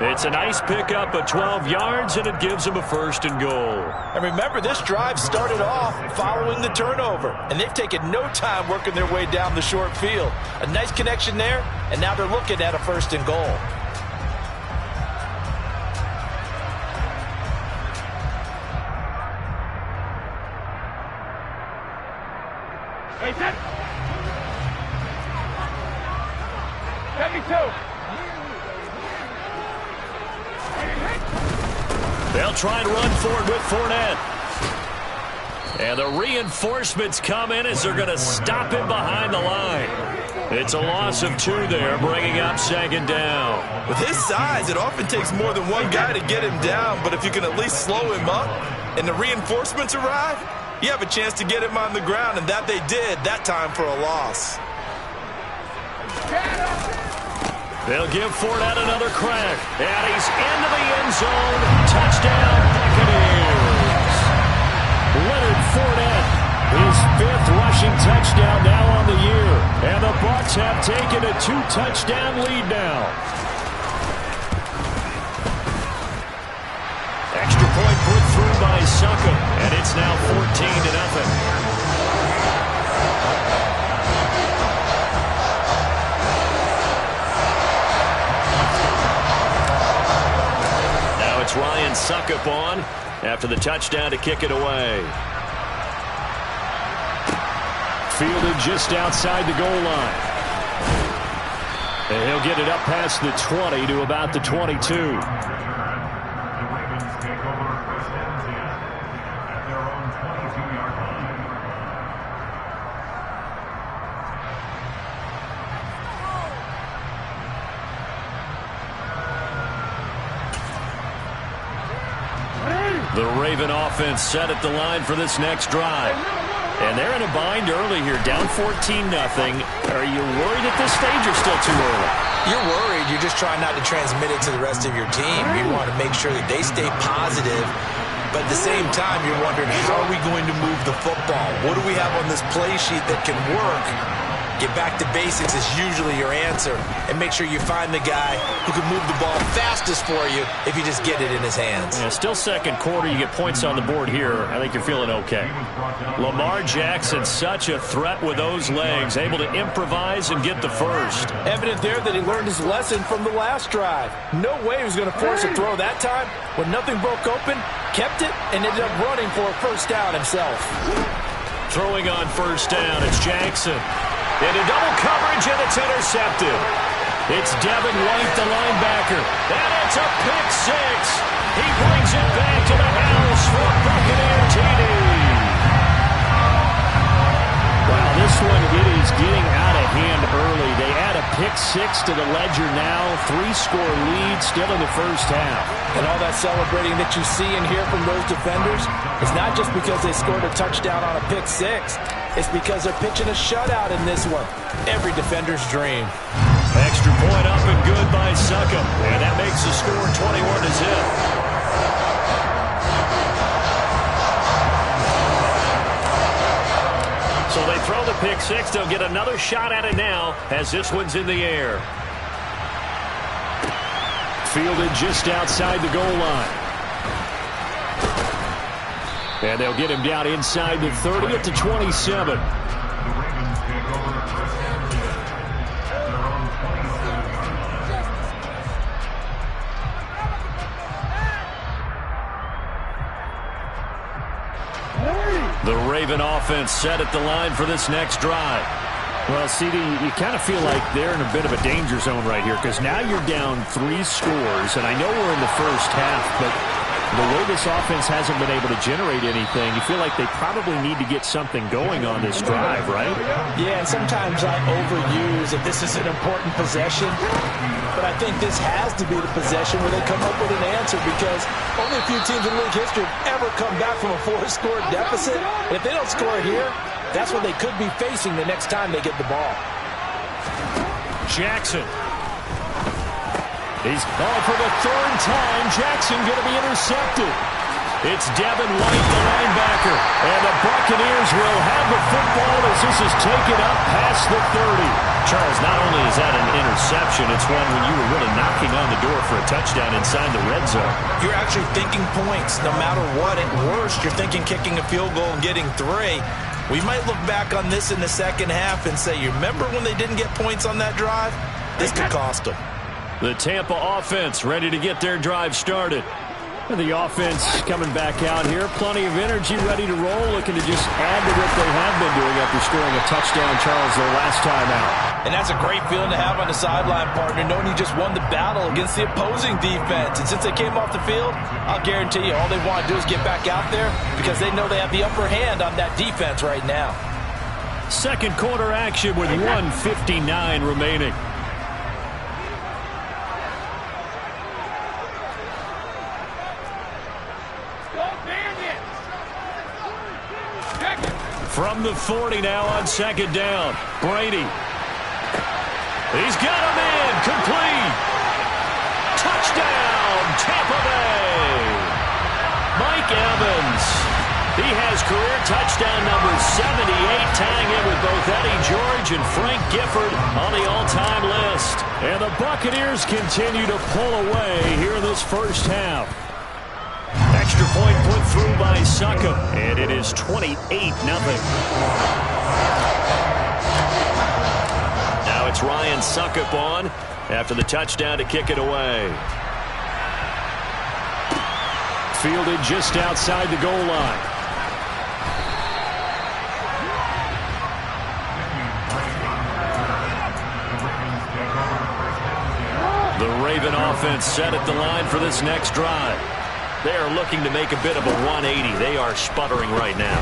It's a nice pickup of 12 yards, and it gives him a 1st and goal. And remember, this drive started off following the turnover, and they've taken no time working their way down the short field. A nice connection there, and now they're looking at a 1st and goal. Hey, set. 72. They'll try and run forward with Fournette. And the reinforcements come in as they're going to stop him behind the line. It's a loss of 2 there, bringing up 2nd down. With his size, it often takes more than one guy to get him down, but if you can at least slow him up and the reinforcements arrive, you have a chance to get him on the ground, and that they did, that time for a loss. They'll give Fournette another crack. And he's into the end zone. Touchdown, Buccaneers. Leonard Fournette, his 5th rushing touchdown now on the year. And the Bucs have taken a 2-touchdown lead now. Extra point put through by Suckup. And it's now 14-0. It's Ryan Suckup on after the touchdown to kick it away. Fielded just outside the goal line. And he'll get it up past the 20 to about the 22. The Ravens take over 1st and 10. Raven offense set at the line for this next drive. And they're in a bind early here, down 14-0. Are you worried at this stage or still too early? You're worried. You're just trying not to transmit it to the rest of your team. You want to make sure that they stay positive. But at the same time, you're wondering, how are we going to move the football? What do we have on this play sheet that can work? Get back to basics is usually your answer. And make sure you find the guy who can move the ball fastest for you if you just get it in his hands. Yeah, still second quarter. You get points on the board here. I think you're feeling okay. Lamar Jackson, such a threat with those legs, able to improvise and get the first. Evident there that he learned his lesson from the last drive. No way he was going to force a throw that time. When nothing broke open, kept it, and ended up running for a first down himself. Throwing on first down, it's Jackson. Into double coverage, and it's intercepted. It's Devin White, the linebacker. And it's a pick six. He brings it back to the house for a Buccaneer TD. Wow, this one, it is getting out of hand early. They add a pick six to the ledger now. 3-score lead still in the first half. And all that celebrating that you see and hear from those defenders is not just because they scored a touchdown on a pick six. It's because they're pitching a shutout in this one. Every defender's dream. Extra point up and good by Succop. And that makes the score 21-0. So they throw the pick six. They'll get another shot at it now as this one's in the air. Fielded just outside the goal line. And they'll get him down inside the 30 at the 27. The Raven offense set at the line for this next drive. Well, CD, you kind of feel like they're in a bit of a danger zone right here because now you're down 3 scores, and I know we're in the first half, but the way this offense hasn't been able to generate anything, you feel like they probably need to get something going on this drive, right? Yeah, and sometimes I overuse that this is an important possession, but I think this has to be the possession where they come up with an answer because only a few teams in league history have ever come back from a 4-score deficit. And if they don't score here, that's what they could be facing the next time they get the ball. Jackson. He's called for the 3rd time. Jackson going to be intercepted. It's Devin White, the linebacker. And the Buccaneers will have the football as this is taken up past the 30. Charles, not only is that an interception, it's one when you were really knocking on the door for a touchdown inside the red zone. You're actually thinking points no matter what. At worst, you're thinking kicking a field goal and getting 3. We might look back on this in the second half and say, you remember when they didn't get points on that drive? This could cost them. The Tampa offense ready to get their drive started. And the offense coming back out here. Plenty of energy, ready to roll, looking to just add to what they have been doing after scoring a touchdown, Charles, their last time out. And that's a great feeling to have on the sideline, partner, knowing you just won the battle against the opposing defense. And since they came off the field, I'll guarantee you all they want to do is get back out there because they know they have the upper hand on that defense right now. Second quarter action with 1:59 remaining. From the 40 now on second down. Brady. He's got him in. Complete. Touchdown, Tampa Bay. Mike Evans. He has career touchdown number 78, tying in with both Eddie George and Frank Gifford on the all-time list. And the Buccaneers continue to pull away here in this first half. Extra point put through by Succop, and it is 28-0. Now it's Ryan Succop on after the touchdown to kick it away. Fielded just outside the goal line. The Raven offense set at the line for this next drive. They are looking to make a bit of a 180. They are sputtering right now.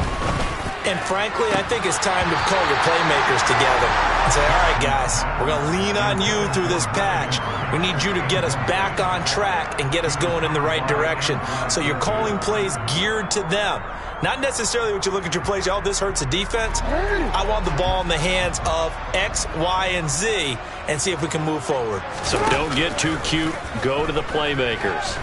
And frankly, I think it's time to call your playmakers together and say, all right, guys, we're going to lean on you through this patch. We need you to get us back on track and get us going in the right direction. So you're calling plays geared to them. Not necessarily what you look at your plays, oh, this hurts the defense. I want the ball in the hands of X, Y, and Z and see if we can move forward. So don't get too cute. Go to the playmakers.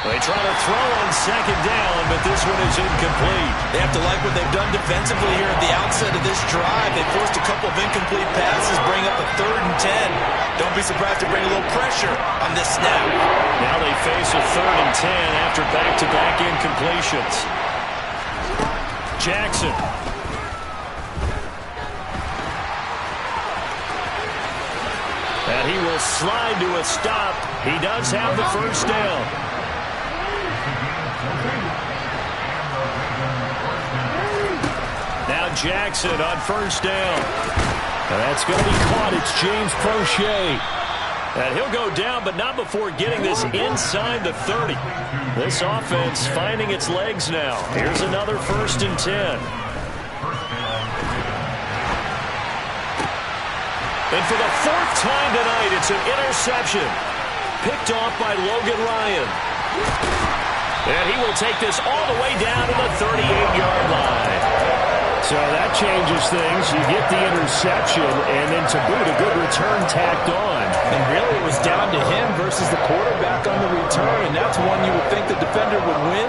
They try to throw on second down, but this one is incomplete. They have to like what they've done defensively here at the outset of this drive. They forced a couple of incomplete passes, bring up a 3rd and 10. Don't be surprised to bring a little pressure on this snap. Now they face a 3rd and 10 after back-to-back incompletions. Jackson. And he will slide to a stop. He does have the first down. Now Jackson on first down. And that's going to be caught. It's James Prochet. And he'll go down, but not before getting this inside the 30. This offense finding its legs now. Here's another 1st and 10. And for the 4th time tonight, it's an interception. Picked off by Logan Ryan. And he will take this all the way down to the 38-yard line. So that changes things. You get the interception, and then to boot, a good return tacked on. And really, it was down to him versus the quarterback on the return, and that's one you would think the defender would win.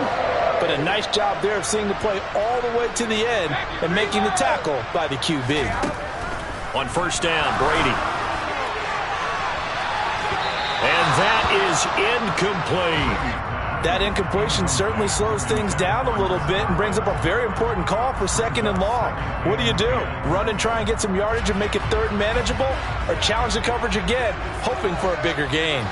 But a nice job there of seeing the play all the way to the end and making the tackle by the QB. On first down, Brady. And that is incomplete. That incompletion certainly slows things down a little bit and brings up a very important call for 2nd and long. What do? Run and try and get some yardage and make it 3rd and manageable? Or challenge the coverage again, hoping for a bigger gain?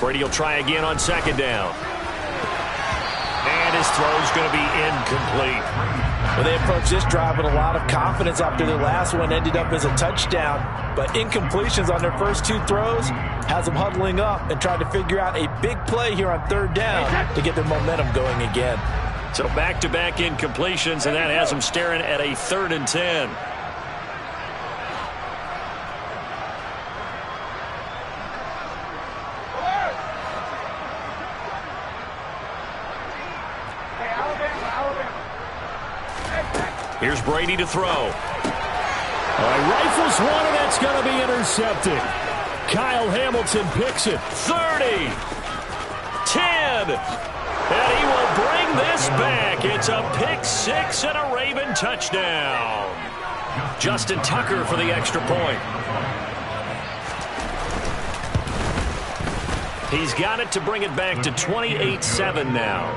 Brady will try again on 2nd down. And his throw's going to be incomplete. Well, they approached this drive with a lot of confidence after their last one ended up as a touchdown. But incompletions on their first 2 throws has them huddling up and trying to figure out a big play here on 3rd down to get their momentum going again. So back-to-back incompletions, and that has them staring at a 3rd and 10. Here's Brady to throw. Rifles one, and that's going to be intercepted. Kyle Hamilton picks it. 30. 10. And he will bring this back. It's a pick 6 and a Raven touchdown. Justin Tucker for the extra point. He's got it to bring it back to 28-7 now.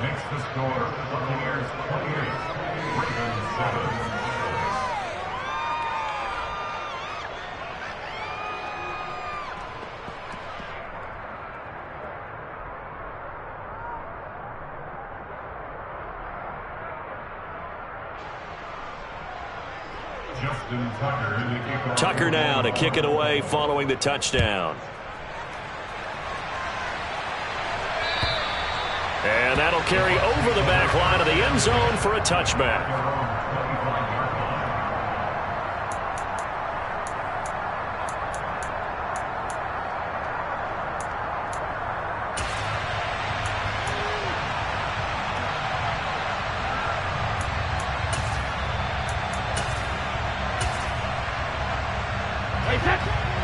Makes the score Buccaneers 28, Ravens 7. Justin Tucker in the kickoff. Tucker now to kick it away following the touchdown. And that'll carry over the back line of the end zone for a touchback.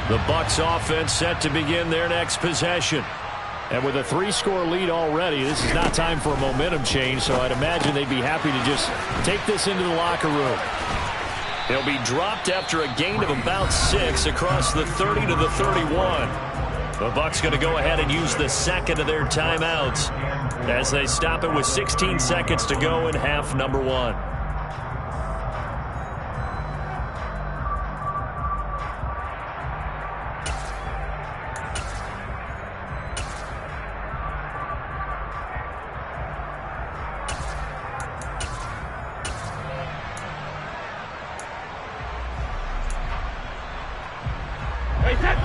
The Bucs offense set to begin their next possession. And with a 3-score lead already, this is not time for a momentum change, so I'd imagine they'd be happy to just take this into the locker room. He'll be dropped after a gain of about 6 across the 30 to the 31. The Bucs going to go ahead and use the second of their timeouts as they stop it with 16 seconds to go in half number 1.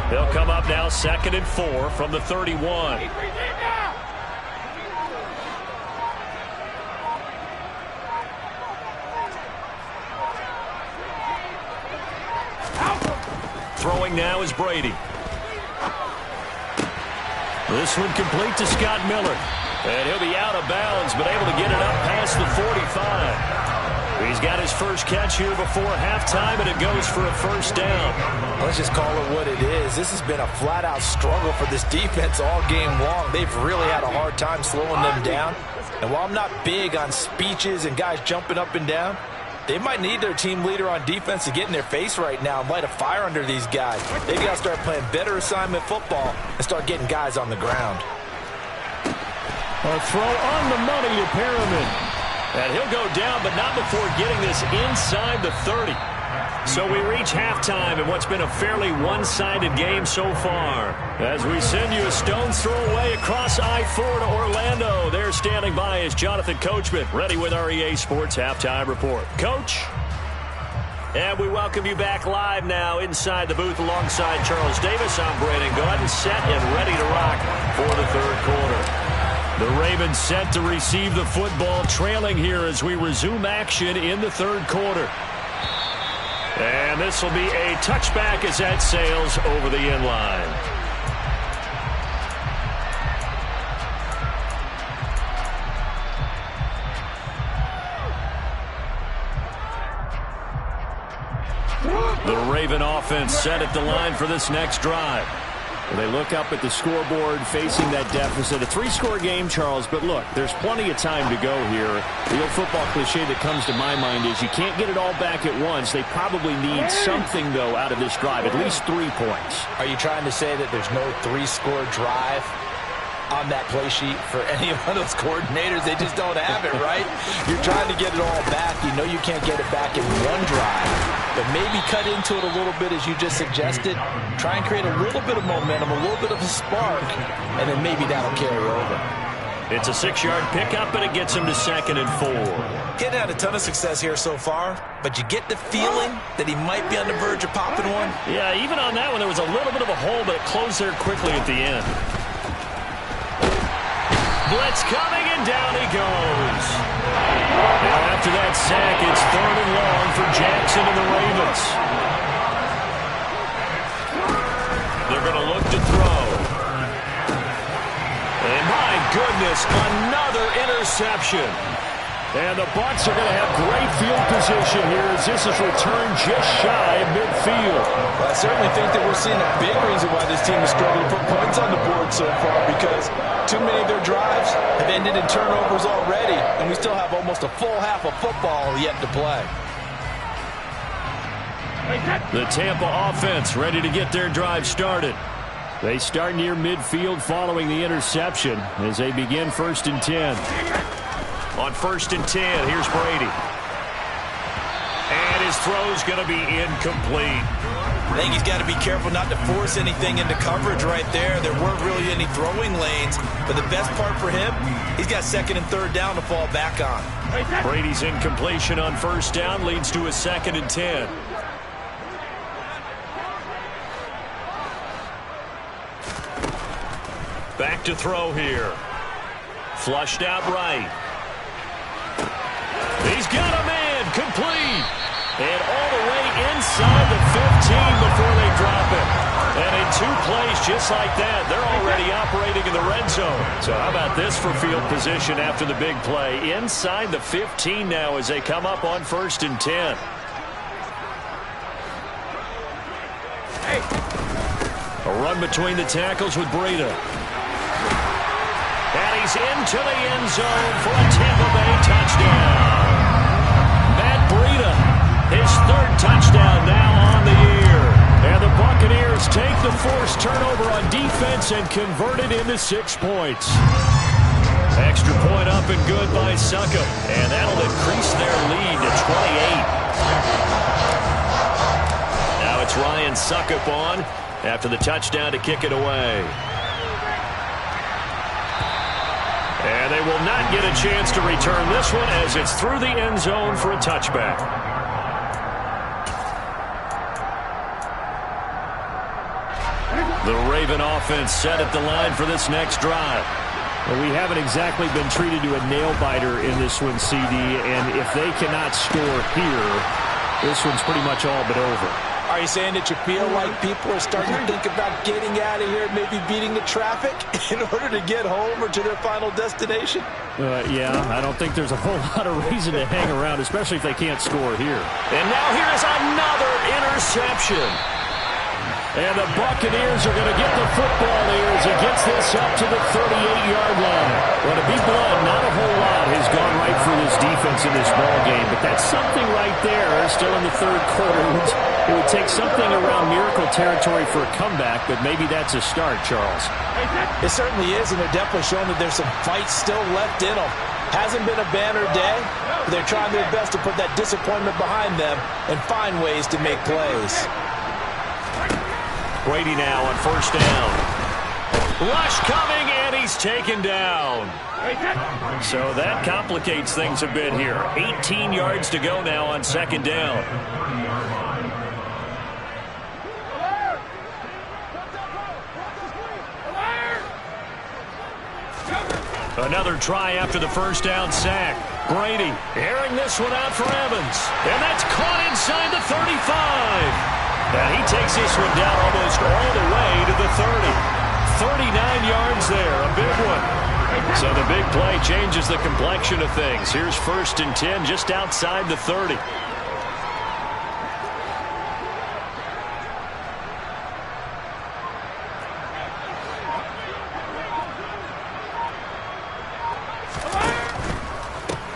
They'll come up now 2nd and 4 from the 31. Throwing now is Brady. This one complete to Scott Miller. And he'll be out of bounds, but able to get it up past the 45. He's got his first catch here before halftime, and it goes for a first down. Let's just call it what it is. This has been a flat-out struggle for this defense all game long. They've really had a hard time slowing them down. And while I'm not big on speeches and guys jumping up and down, they might need their team leader on defense to get in their face right now and light a fire under these guys. They've got to start playing better assignment football and start getting guys on the ground. A throw on the money to Perriman. And he'll go down, but not before getting this inside the 30. So we reach halftime in what's been a fairly one-sided game so far. As we send you a stone's throw away across I-4 to Orlando. There standing by is Jonathan Coachman, ready with our EA Sports Halftime Report. Coach? And we welcome you back live now inside the booth alongside Charles Davis. I'm Brandon Gordon, set and ready to rock for the third quarter. The Ravens set to receive the football, trailing here as we resume action in the third quarter. And this will be a touchback as that sails over the end line. The Raven offense set at the line for this next drive. They look up at the scoreboard facing that deficit. A three-score game, Charles, but look, there's plenty of time to go here. The old football cliche that comes to my mind is you can't get it all back at once. They probably need something, though, out of this drive, at least 3 points. Are you trying to say that there's no three-score drive on that play sheet for any one of those coordinators? They just don't have it, right? You're trying to get it all back. You know you can't get it back in one drive. But maybe cut into it a little bit as you just suggested. Try and create a little bit of momentum, a little bit of a spark, and then maybe that'll carry over. It's a 6-yard pickup, and it gets him to 2nd and 4. Getting had a ton of success here so far, but you get the feeling that he might be on the verge of popping one. Yeah, even on that one, there was a little bit of a hole, but it closed there quickly at the end. Blitz coming, and down he goes. Now after that sack, it's 3rd and long for Jackson and the Ravens. They're going to look to throw. And my goodness, another interception. And the Bucs are going to have great field position here as this is returned just shy of midfield. Well, I certainly think that we're seeing a big reason why this team is struggling to put points on the board so far, because too many of their drives have ended in turnovers already, and we still have almost a full half of football yet to play. The Tampa offense ready to get their drive started. They start near midfield following the interception as they begin 1st and 10. On 1st and 10, here's Brady. And his throw's going to be incomplete. I think he's got to be careful not to force anything into coverage right there. There weren't really any throwing lanes, but the best part for him, he's got 2nd and 3rd down to fall back on. Brady's incompletion on 1st down leads to a 2nd and 10. Back to throw here. Flushed out right. He's got a man complete. And all the way inside the 15 before they drop it. And in 2 plays just like that, they're already operating in the red zone. So how about this for field position after the big play? Inside the 15 now as they come up on 1st and 10. A run between the tackles with Breida. And he's into the end zone for a Tampa Bay touchdown. Matt Breida, his 3rd touchdown now on the year. And the Buccaneers take the forced turnover on defense and convert it into 6 points. Extra point up and good by Succop. And that'll increase their lead to 28. Now it's Ryan Succop on after the touchdown to kick it away. And they will not get a chance to return this one as it's through the end zone for a touchback. Raven offense set at the line for this next drive. Well, we haven't exactly been treated to a nail-biter in this one, CD, and if they cannot score here, this one's pretty much all but over. Are you saying that you feel like people are starting to think about getting out of here, maybe beating the traffic in order to get home or to their final destination? Yeah, I don't think there's a whole lot of reason to hang around, especially if they can't score here. And now here is another interception. And the Buccaneers are going to get the football here as he gets this up to the 38-yard line. Well, to be blunt, not a whole lot has gone right for this defense in this ball game, but that's something right there. Still in the third quarter. It would take something around miracle territory for a comeback, but maybe that's a start, Charles. It certainly is, and they're definitely showing that there's some fight still left in them. Hasn't been a banner day, but they're trying their best to put that disappointment behind them and find ways to make plays. Brady now on first down. Rush coming, and he's taken down. So that complicates things a bit here. 18 yards to go now on second down. Another try after the first down sack. Brady airing this one out for Evans. And that's caught inside the 35. And he takes this one down almost all the way to the 30. 39 yards there, a big one. So the big play changes the complexion of things. Here's first and 10 just outside the 30.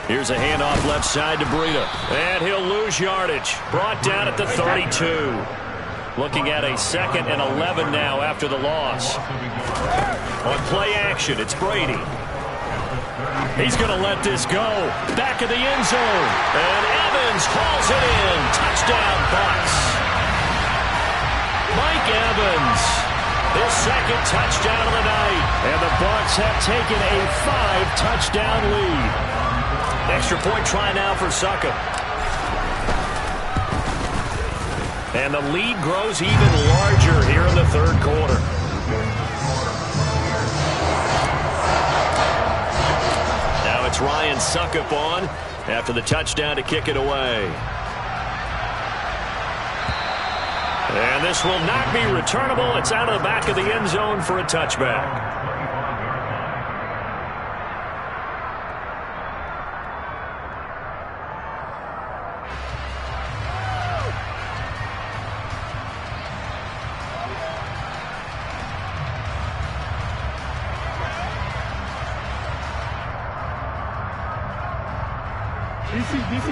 Here's a handoff left side to Breida. And he'll lose yardage. Brought down at the 32. Looking at a 2nd and 11 now after the loss. On play action, it's Brady. He's going to let this go. Back of the end zone. And Evans hauls it in. Touchdown, Bucs. Mike Evans. His 2nd touchdown of the night. And the Bucs have taken a 5-touchdown lead. Extra point try now for Suckup. And the lead grows even larger here in the third quarter. Now it's Ryan Suckup on after the touchdown to kick it away. And this will not be returnable. It's out of the back of the end zone for a touchback.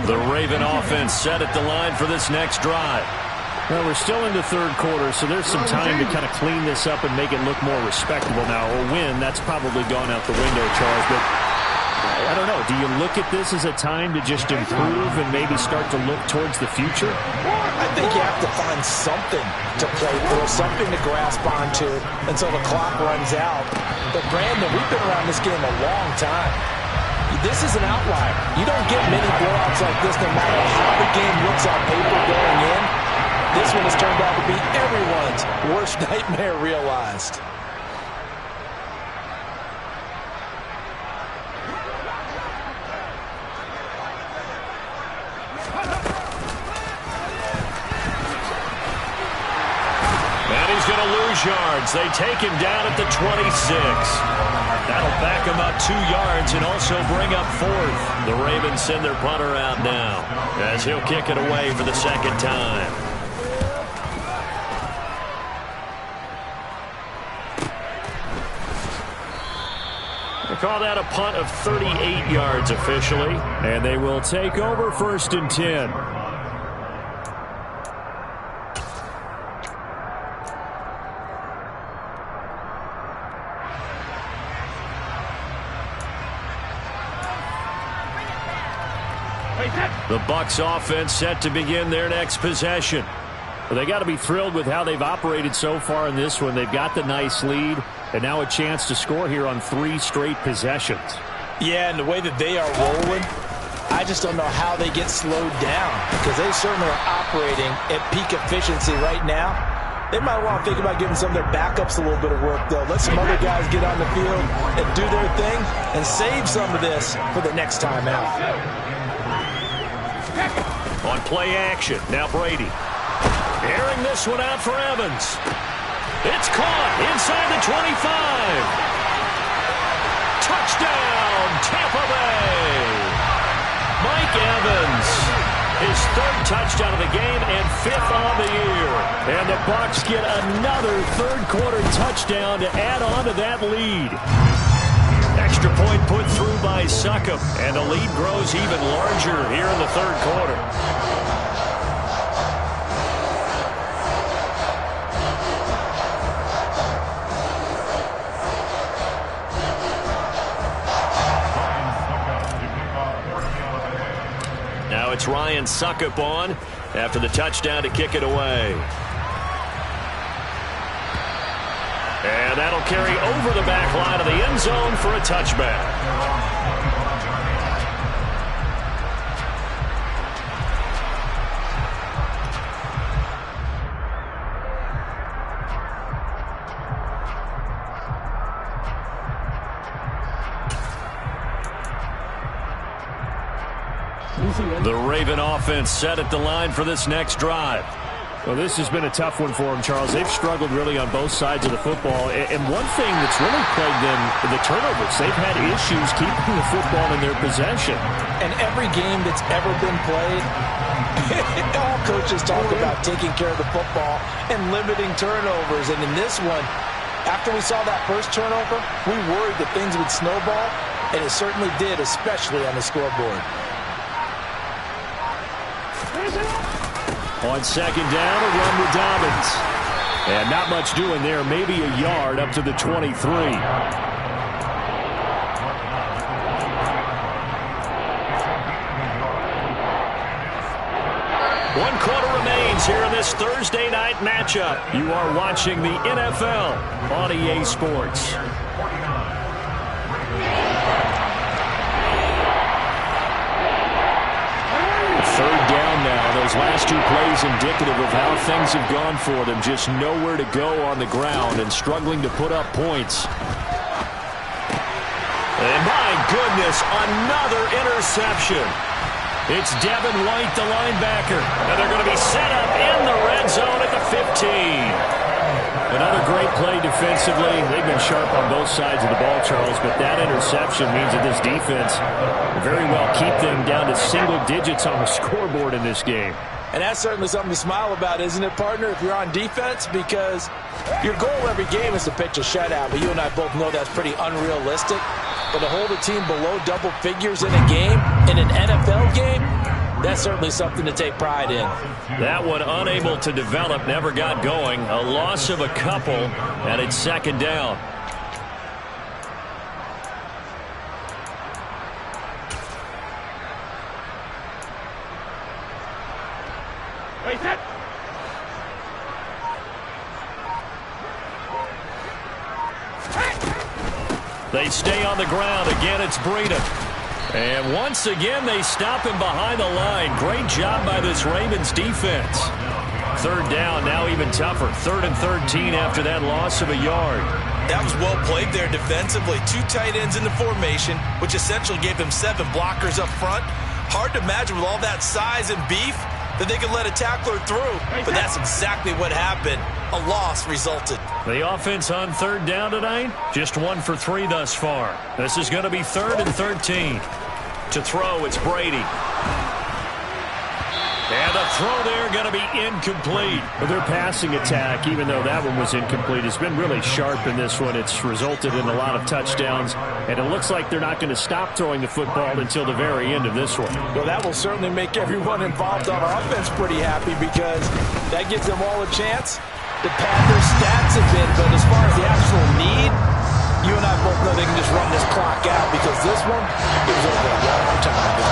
The Raven offense set at the line for this next drive. Well, we're still in the third quarter, so there's some time to kind of clean this up and make it look more respectable now. A win, that's probably gone out the window, Charles. But I don't know. Do you look at this as a time to just improve and maybe start to look towards the future? I think you have to find something to play for, something to grasp onto until the clock runs out. But, Brandon, we've been around this game a long time. This is an outlier. You don't get many blowouts like this no matter how the game looks on paper going in. This one has turned out to be everyone's worst nightmare realized. And he's going to lose yards. They take him down at the 26. That'll back him up 2 yards and also bring up 4th. The Ravens send their punter out now as he'll kick it away for the 2nd time. They call that a punt of 38 yards officially, and they will take over first and 10. The Bucs offense set to begin their next possession. Well, they got to be thrilled with how they've operated so far in this one. They've got the nice lead, and now a chance to score here on 3 straight possessions. Yeah, and the way that they are rolling, I just don't know how they get slowed down because they certainly are operating at peak efficiency right now. They might want to think about giving some of their backups a little bit of work, though. Let some other guys get on the field and do their thing and save some of this for the next time out. On play action, now Brady. Airing this one out for Evans. It's caught inside the 25. Touchdown, Tampa Bay. Mike Evans, his third touchdown of the game and 5th on the year. And the Bucs get another third-quarter touchdown to add on to that lead. Extra point put through by Succop, and the lead grows even larger here in the third quarter. Now it's Ryan Succop on after the touchdown to kick it away. And that'll carry over the back line of the end zone for a touchback. The Raven offense set at the line for this next drive. Well, this has been a tough one for them, Charles. They've struggled really on both sides of the football. And one thing that's really plagued them, the turnovers. They've had issues keeping the football in their possession. And every game that's ever been played, all coaches talk about taking care of the football and limiting turnovers. And in this one, after we saw that first turnover, we worried that things would snowball, and it certainly did, especially on the scoreboard. On second down, a run with Dobbins. And not much doing there, maybe a yard up to the 23. One quarter remains here in this Thursday night matchup. You are watching the NFL on EA Sports. Third down now. Those last two plays indicative of how things have gone for them. Just nowhere to go on the ground and struggling to put up points. And my goodness, another interception. It's Devin White, the linebacker. And they're going to be set up in the red zone at the 15. Another great play defensively. They've been sharp on both sides of the ball, Charles, but that interception means that this defense will very well keep them down to single digits on the scoreboard in this game. And that's certainly something to smile about, isn't it, partner, if you're on defense? Because your goal every game is to pitch a shutout, but you and I both know that's pretty unrealistic. But to hold a team below double figures in a game, in an NFL game, that's certainly something to take pride in. That one unable to develop, never got going. A loss of a couple, and it's second down. Wait, set. They stay on the ground. Again, it's Breida. And once again, they stop him behind the line. Great job by this Ravens defense. Third down, now even tougher. 3rd and 13 after that loss of a yard. That was well played there defensively. 2 tight ends in the formation, which essentially gave them 7 blockers up front. Hard to imagine with all that size and beef that they could let a tackler through. But that's exactly what happened. A loss resulted. The offense on third down tonight, just 1 for 3 thus far. This is going to be 3rd and 13. To throw, it's Brady. And the throw there going to be incomplete. Well, their passing attack, even though that one was incomplete, has been really sharp in this one. It's resulted in a lot of touchdowns, and it looks like they're not going to stop throwing the football until the very end of this one. Well, that will certainly make everyone involved on offense pretty happy, because that gives them all a chance to pad their stats a bit. But as far as the actual need, you and I both know they can just run this clock out, because this one, it was over a long time ago.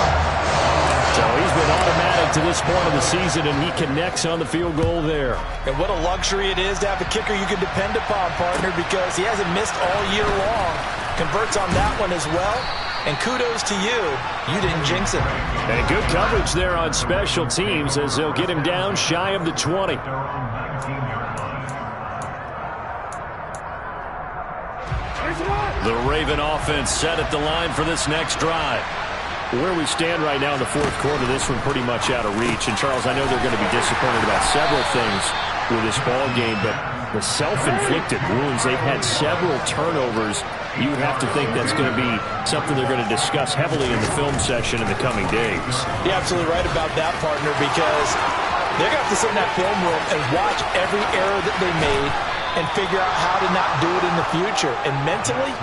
So he's been automatic to this point of the season, and he connects on the field goal there. And what a luxury it is to have a kicker you can depend upon, partner, because he hasn't missed all year long. Converts on that one as well. And kudos to you. You didn't jinx it. And good coverage there on special teams as they'll get him down shy of the 20. The Raven offense set at the line for this next drive. Where we stand right now in the fourth quarter, this one pretty much out of reach. And, Charles, I know they're going to be disappointed about several things with this ball game, but the self-inflicted wounds, they've had several turnovers. You would have to think that's going to be something they're going to discuss heavily in the film session in the coming days. You're absolutely right about that, partner, because they're going to have to sit in that film room and watch every error that they made and figure out how to not do it in the future. And mentally,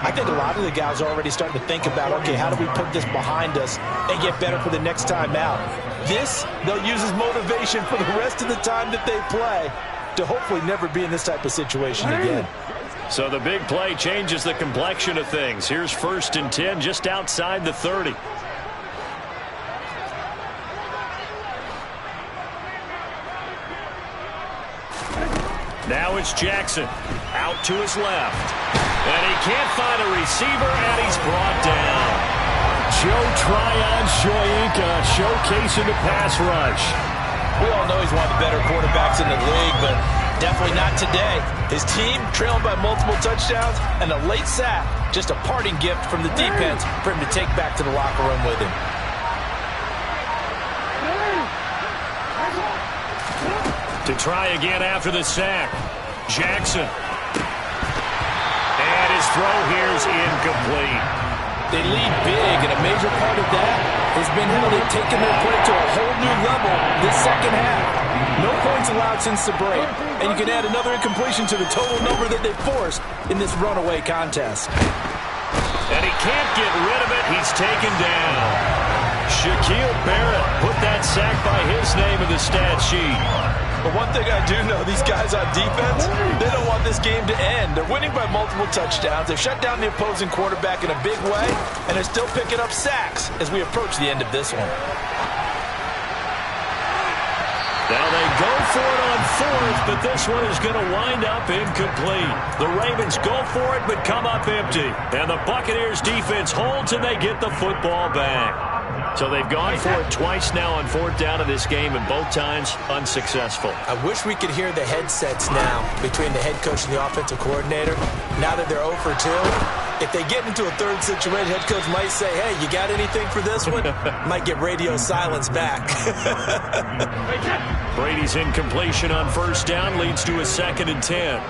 I think a lot of the guys are already starting to think about, okay, how do we put this behind us and get better for the next time out? This, they'll use as motivation for the rest of the time that they play to hopefully never be in this type of situation again. So the big play changes the complexion of things. Here's 1st and 10 just outside the 30. Now it's Jackson out to his left. And he can't find a receiver, and he's brought down. Joe Tryon-Shoyinka showcasing the pass rush. We all know he's one of the better quarterbacks in the league, but definitely not today. His team trailing by multiple touchdowns, and a late sack, just a parting gift from the defense for him to take back to the locker room with him. To try again after the sack. Jackson. And his throw here's incomplete. They lead big, and a major part of that has been how they've taken their play to a whole new level this second half. No points allowed since the break, and you can add another incompletion to the total number that they forced in this runaway contest. And he can't get rid of it. He's taken down. Shaquille Barrett put that sack by his name in the stat sheet. But one thing I do know, these guys on defense, they don't want this game to end. They're winning by multiple touchdowns. They've shut down the opposing quarterback in a big way, and they're still picking up sacks as we approach the end of this one. Now they go for it on 4th, but this one is going to wind up incomplete. The Ravens go for it, but come up empty. And the Buccaneers defense holds, and they get the football back. So they've gone for it twice now on 4th down in this game, and both times unsuccessful. I wish we could hear the headsets now between the head coach and the offensive coordinator. Now that they're 0 for 2, if they get into a third situation, head coach might say, hey, you got anything for this one? Might get radio silence back. Brady's incompletion on 1st down leads to a 2nd and 10.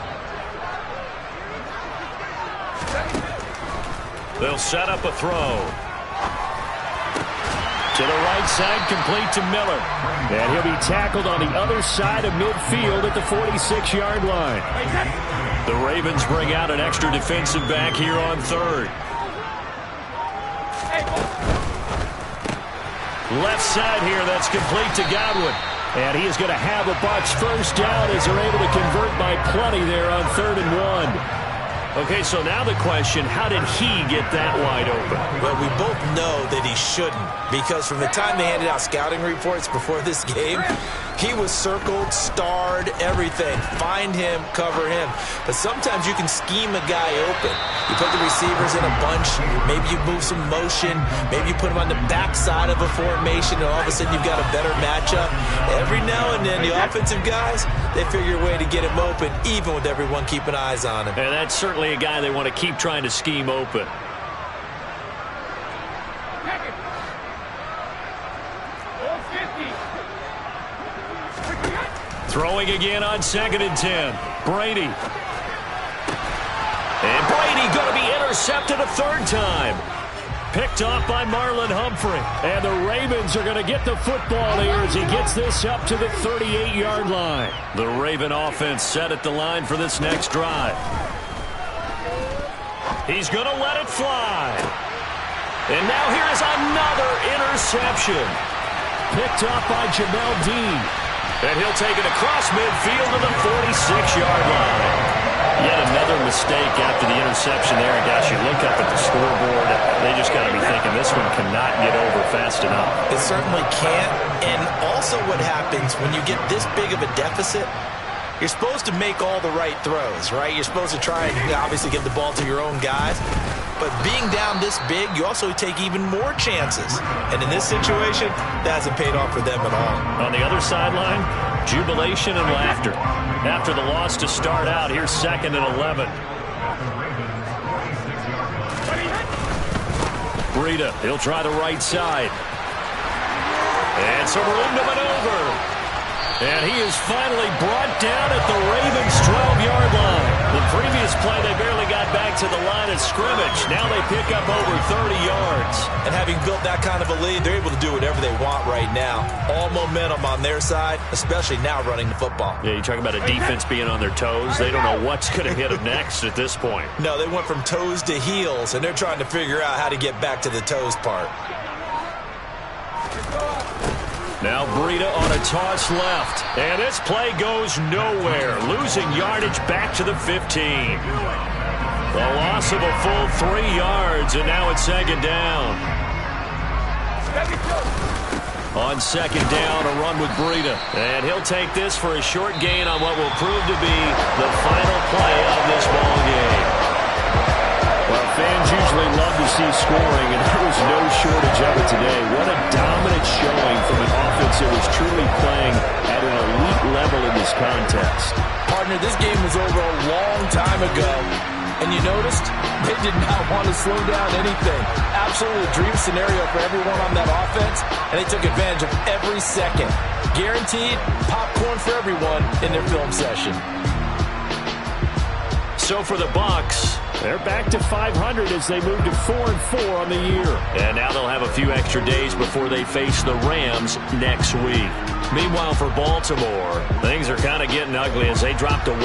They'll set up a throw. To the right side, complete to Miller. And he'll be tackled on the other side of midfield at the 46-yard line. The Ravens bring out an extra defensive back here on 3rd. Left side here, that's complete to Godwin. And he is going to have a Bucs 1st down as they're able to convert by plenty there on 3rd and 1. Okay, so now the question, how did he get that wide open? Well, we both know that he shouldn't, because from the time they handed out scouting reports before this game, he was circled, starred, everything. Find him, cover him. But sometimes you can scheme a guy open. You put the receivers in a bunch, maybe you move some motion, maybe you put him on the backside of a formation, and all of a sudden you've got a better matchup. Every now and then, the offensive guys, they figure a way to get him open, even with everyone keeping eyes on him. And that's certainly a guy they want to keep trying to scheme open. Throwing again on 2nd and 10. Brady. And Brady going to be intercepted a 3rd time. Picked off by Marlon Humphrey. And the Ravens are going to get the football here as he gets this up to the 38-yard line. The Raven offense set at the line for this next drive. He's going to let it fly. And now here is another interception. Picked off by Jamel Dean. And he'll take it across midfield to the 46-yard line. Yet another mistake after the interception there. And gosh, you look up at the scoreboard, they just got to be thinking this one cannot get over fast enough. It certainly can't. And also what happens when you get this big of a deficit, you're supposed to make all the right throws, right? You're supposed to try and obviously get the ball to your own guys. But being down this big, you also take even more chances. And in this situation, that hasn't paid off for them at all. On the other sideline, jubilation and laughter. After the loss to start out, here's 2nd and 11. Breida. He'll try the right side. And some room to maneuver. And he is finally brought down at the Ravens' 12-yard line. The previous play, they barely got back to the line of scrimmage. Now they pick up over 30 yards. And having built that kind of a lead, they're able to do whatever they want right now. All momentum on their side, especially now running the football. Yeah, you talk about a defense being on their toes. They don't know what's going to hit them next at this point. No, they went from toes to heels, and they're trying to figure out how to get back to the toes part. Now Breida on a toss left. And this play goes nowhere. Losing yardage back to the 15. The loss of a full 3 yards, and now it's second down. On second down, a run with Breida. And he'll take this for a short gain on what will prove to be the final play of this ball game. Well, fans usually love to see scoring, and there was no shortage of it today. What a dominant showing from an offense that was truly playing at an elite level in this contest. Partner, this game was over a long time ago, and you noticed they did not want to slow down anything. Absolutely a dream scenario for everyone on that offense, and they took advantage of every second. Guaranteed popcorn for everyone in their film session. So for the Bucs, they're back to 500 as they move to 4-4 on the year. And now they'll have a few extra days before they face the Rams next week. Meanwhile, for Baltimore, things are kind of getting ugly as they drop to 1.